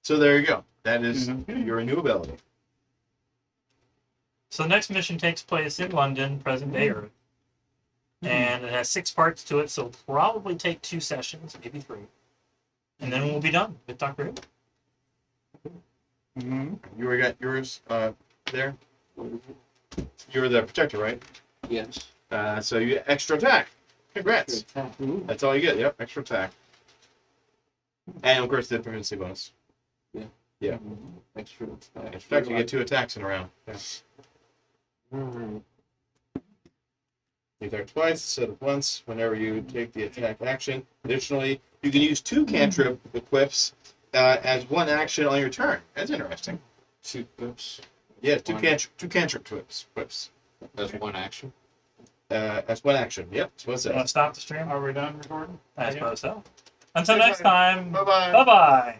So there you go. That is your new ability. So the next mission takes place in London, present day Earth. And it has 6 parts to it, so it'll probably take 2 sessions, maybe 3. And then we'll be done with Dr. Who. You already got yours there? You're the protector, right? Yes. So you get extra attack. Congrats. That's all you get. Yep, extra attack. And of course the proficiency bonus. Yeah. Extra attack. In fact, you get 2 attacks in a round. Yeah. Alright. You attack twice instead of once whenever you take the attack action. Additionally, you can use 2 cantrip equips as 1 action on your turn. That's interesting. 2 quips. Yeah, 2 cantrip equips. That's 1 action. As 1 action. Yep, that's what it You want to says. stop the stream? Are we done recording? I suppose so. Until next time. Bye-bye. Bye-bye.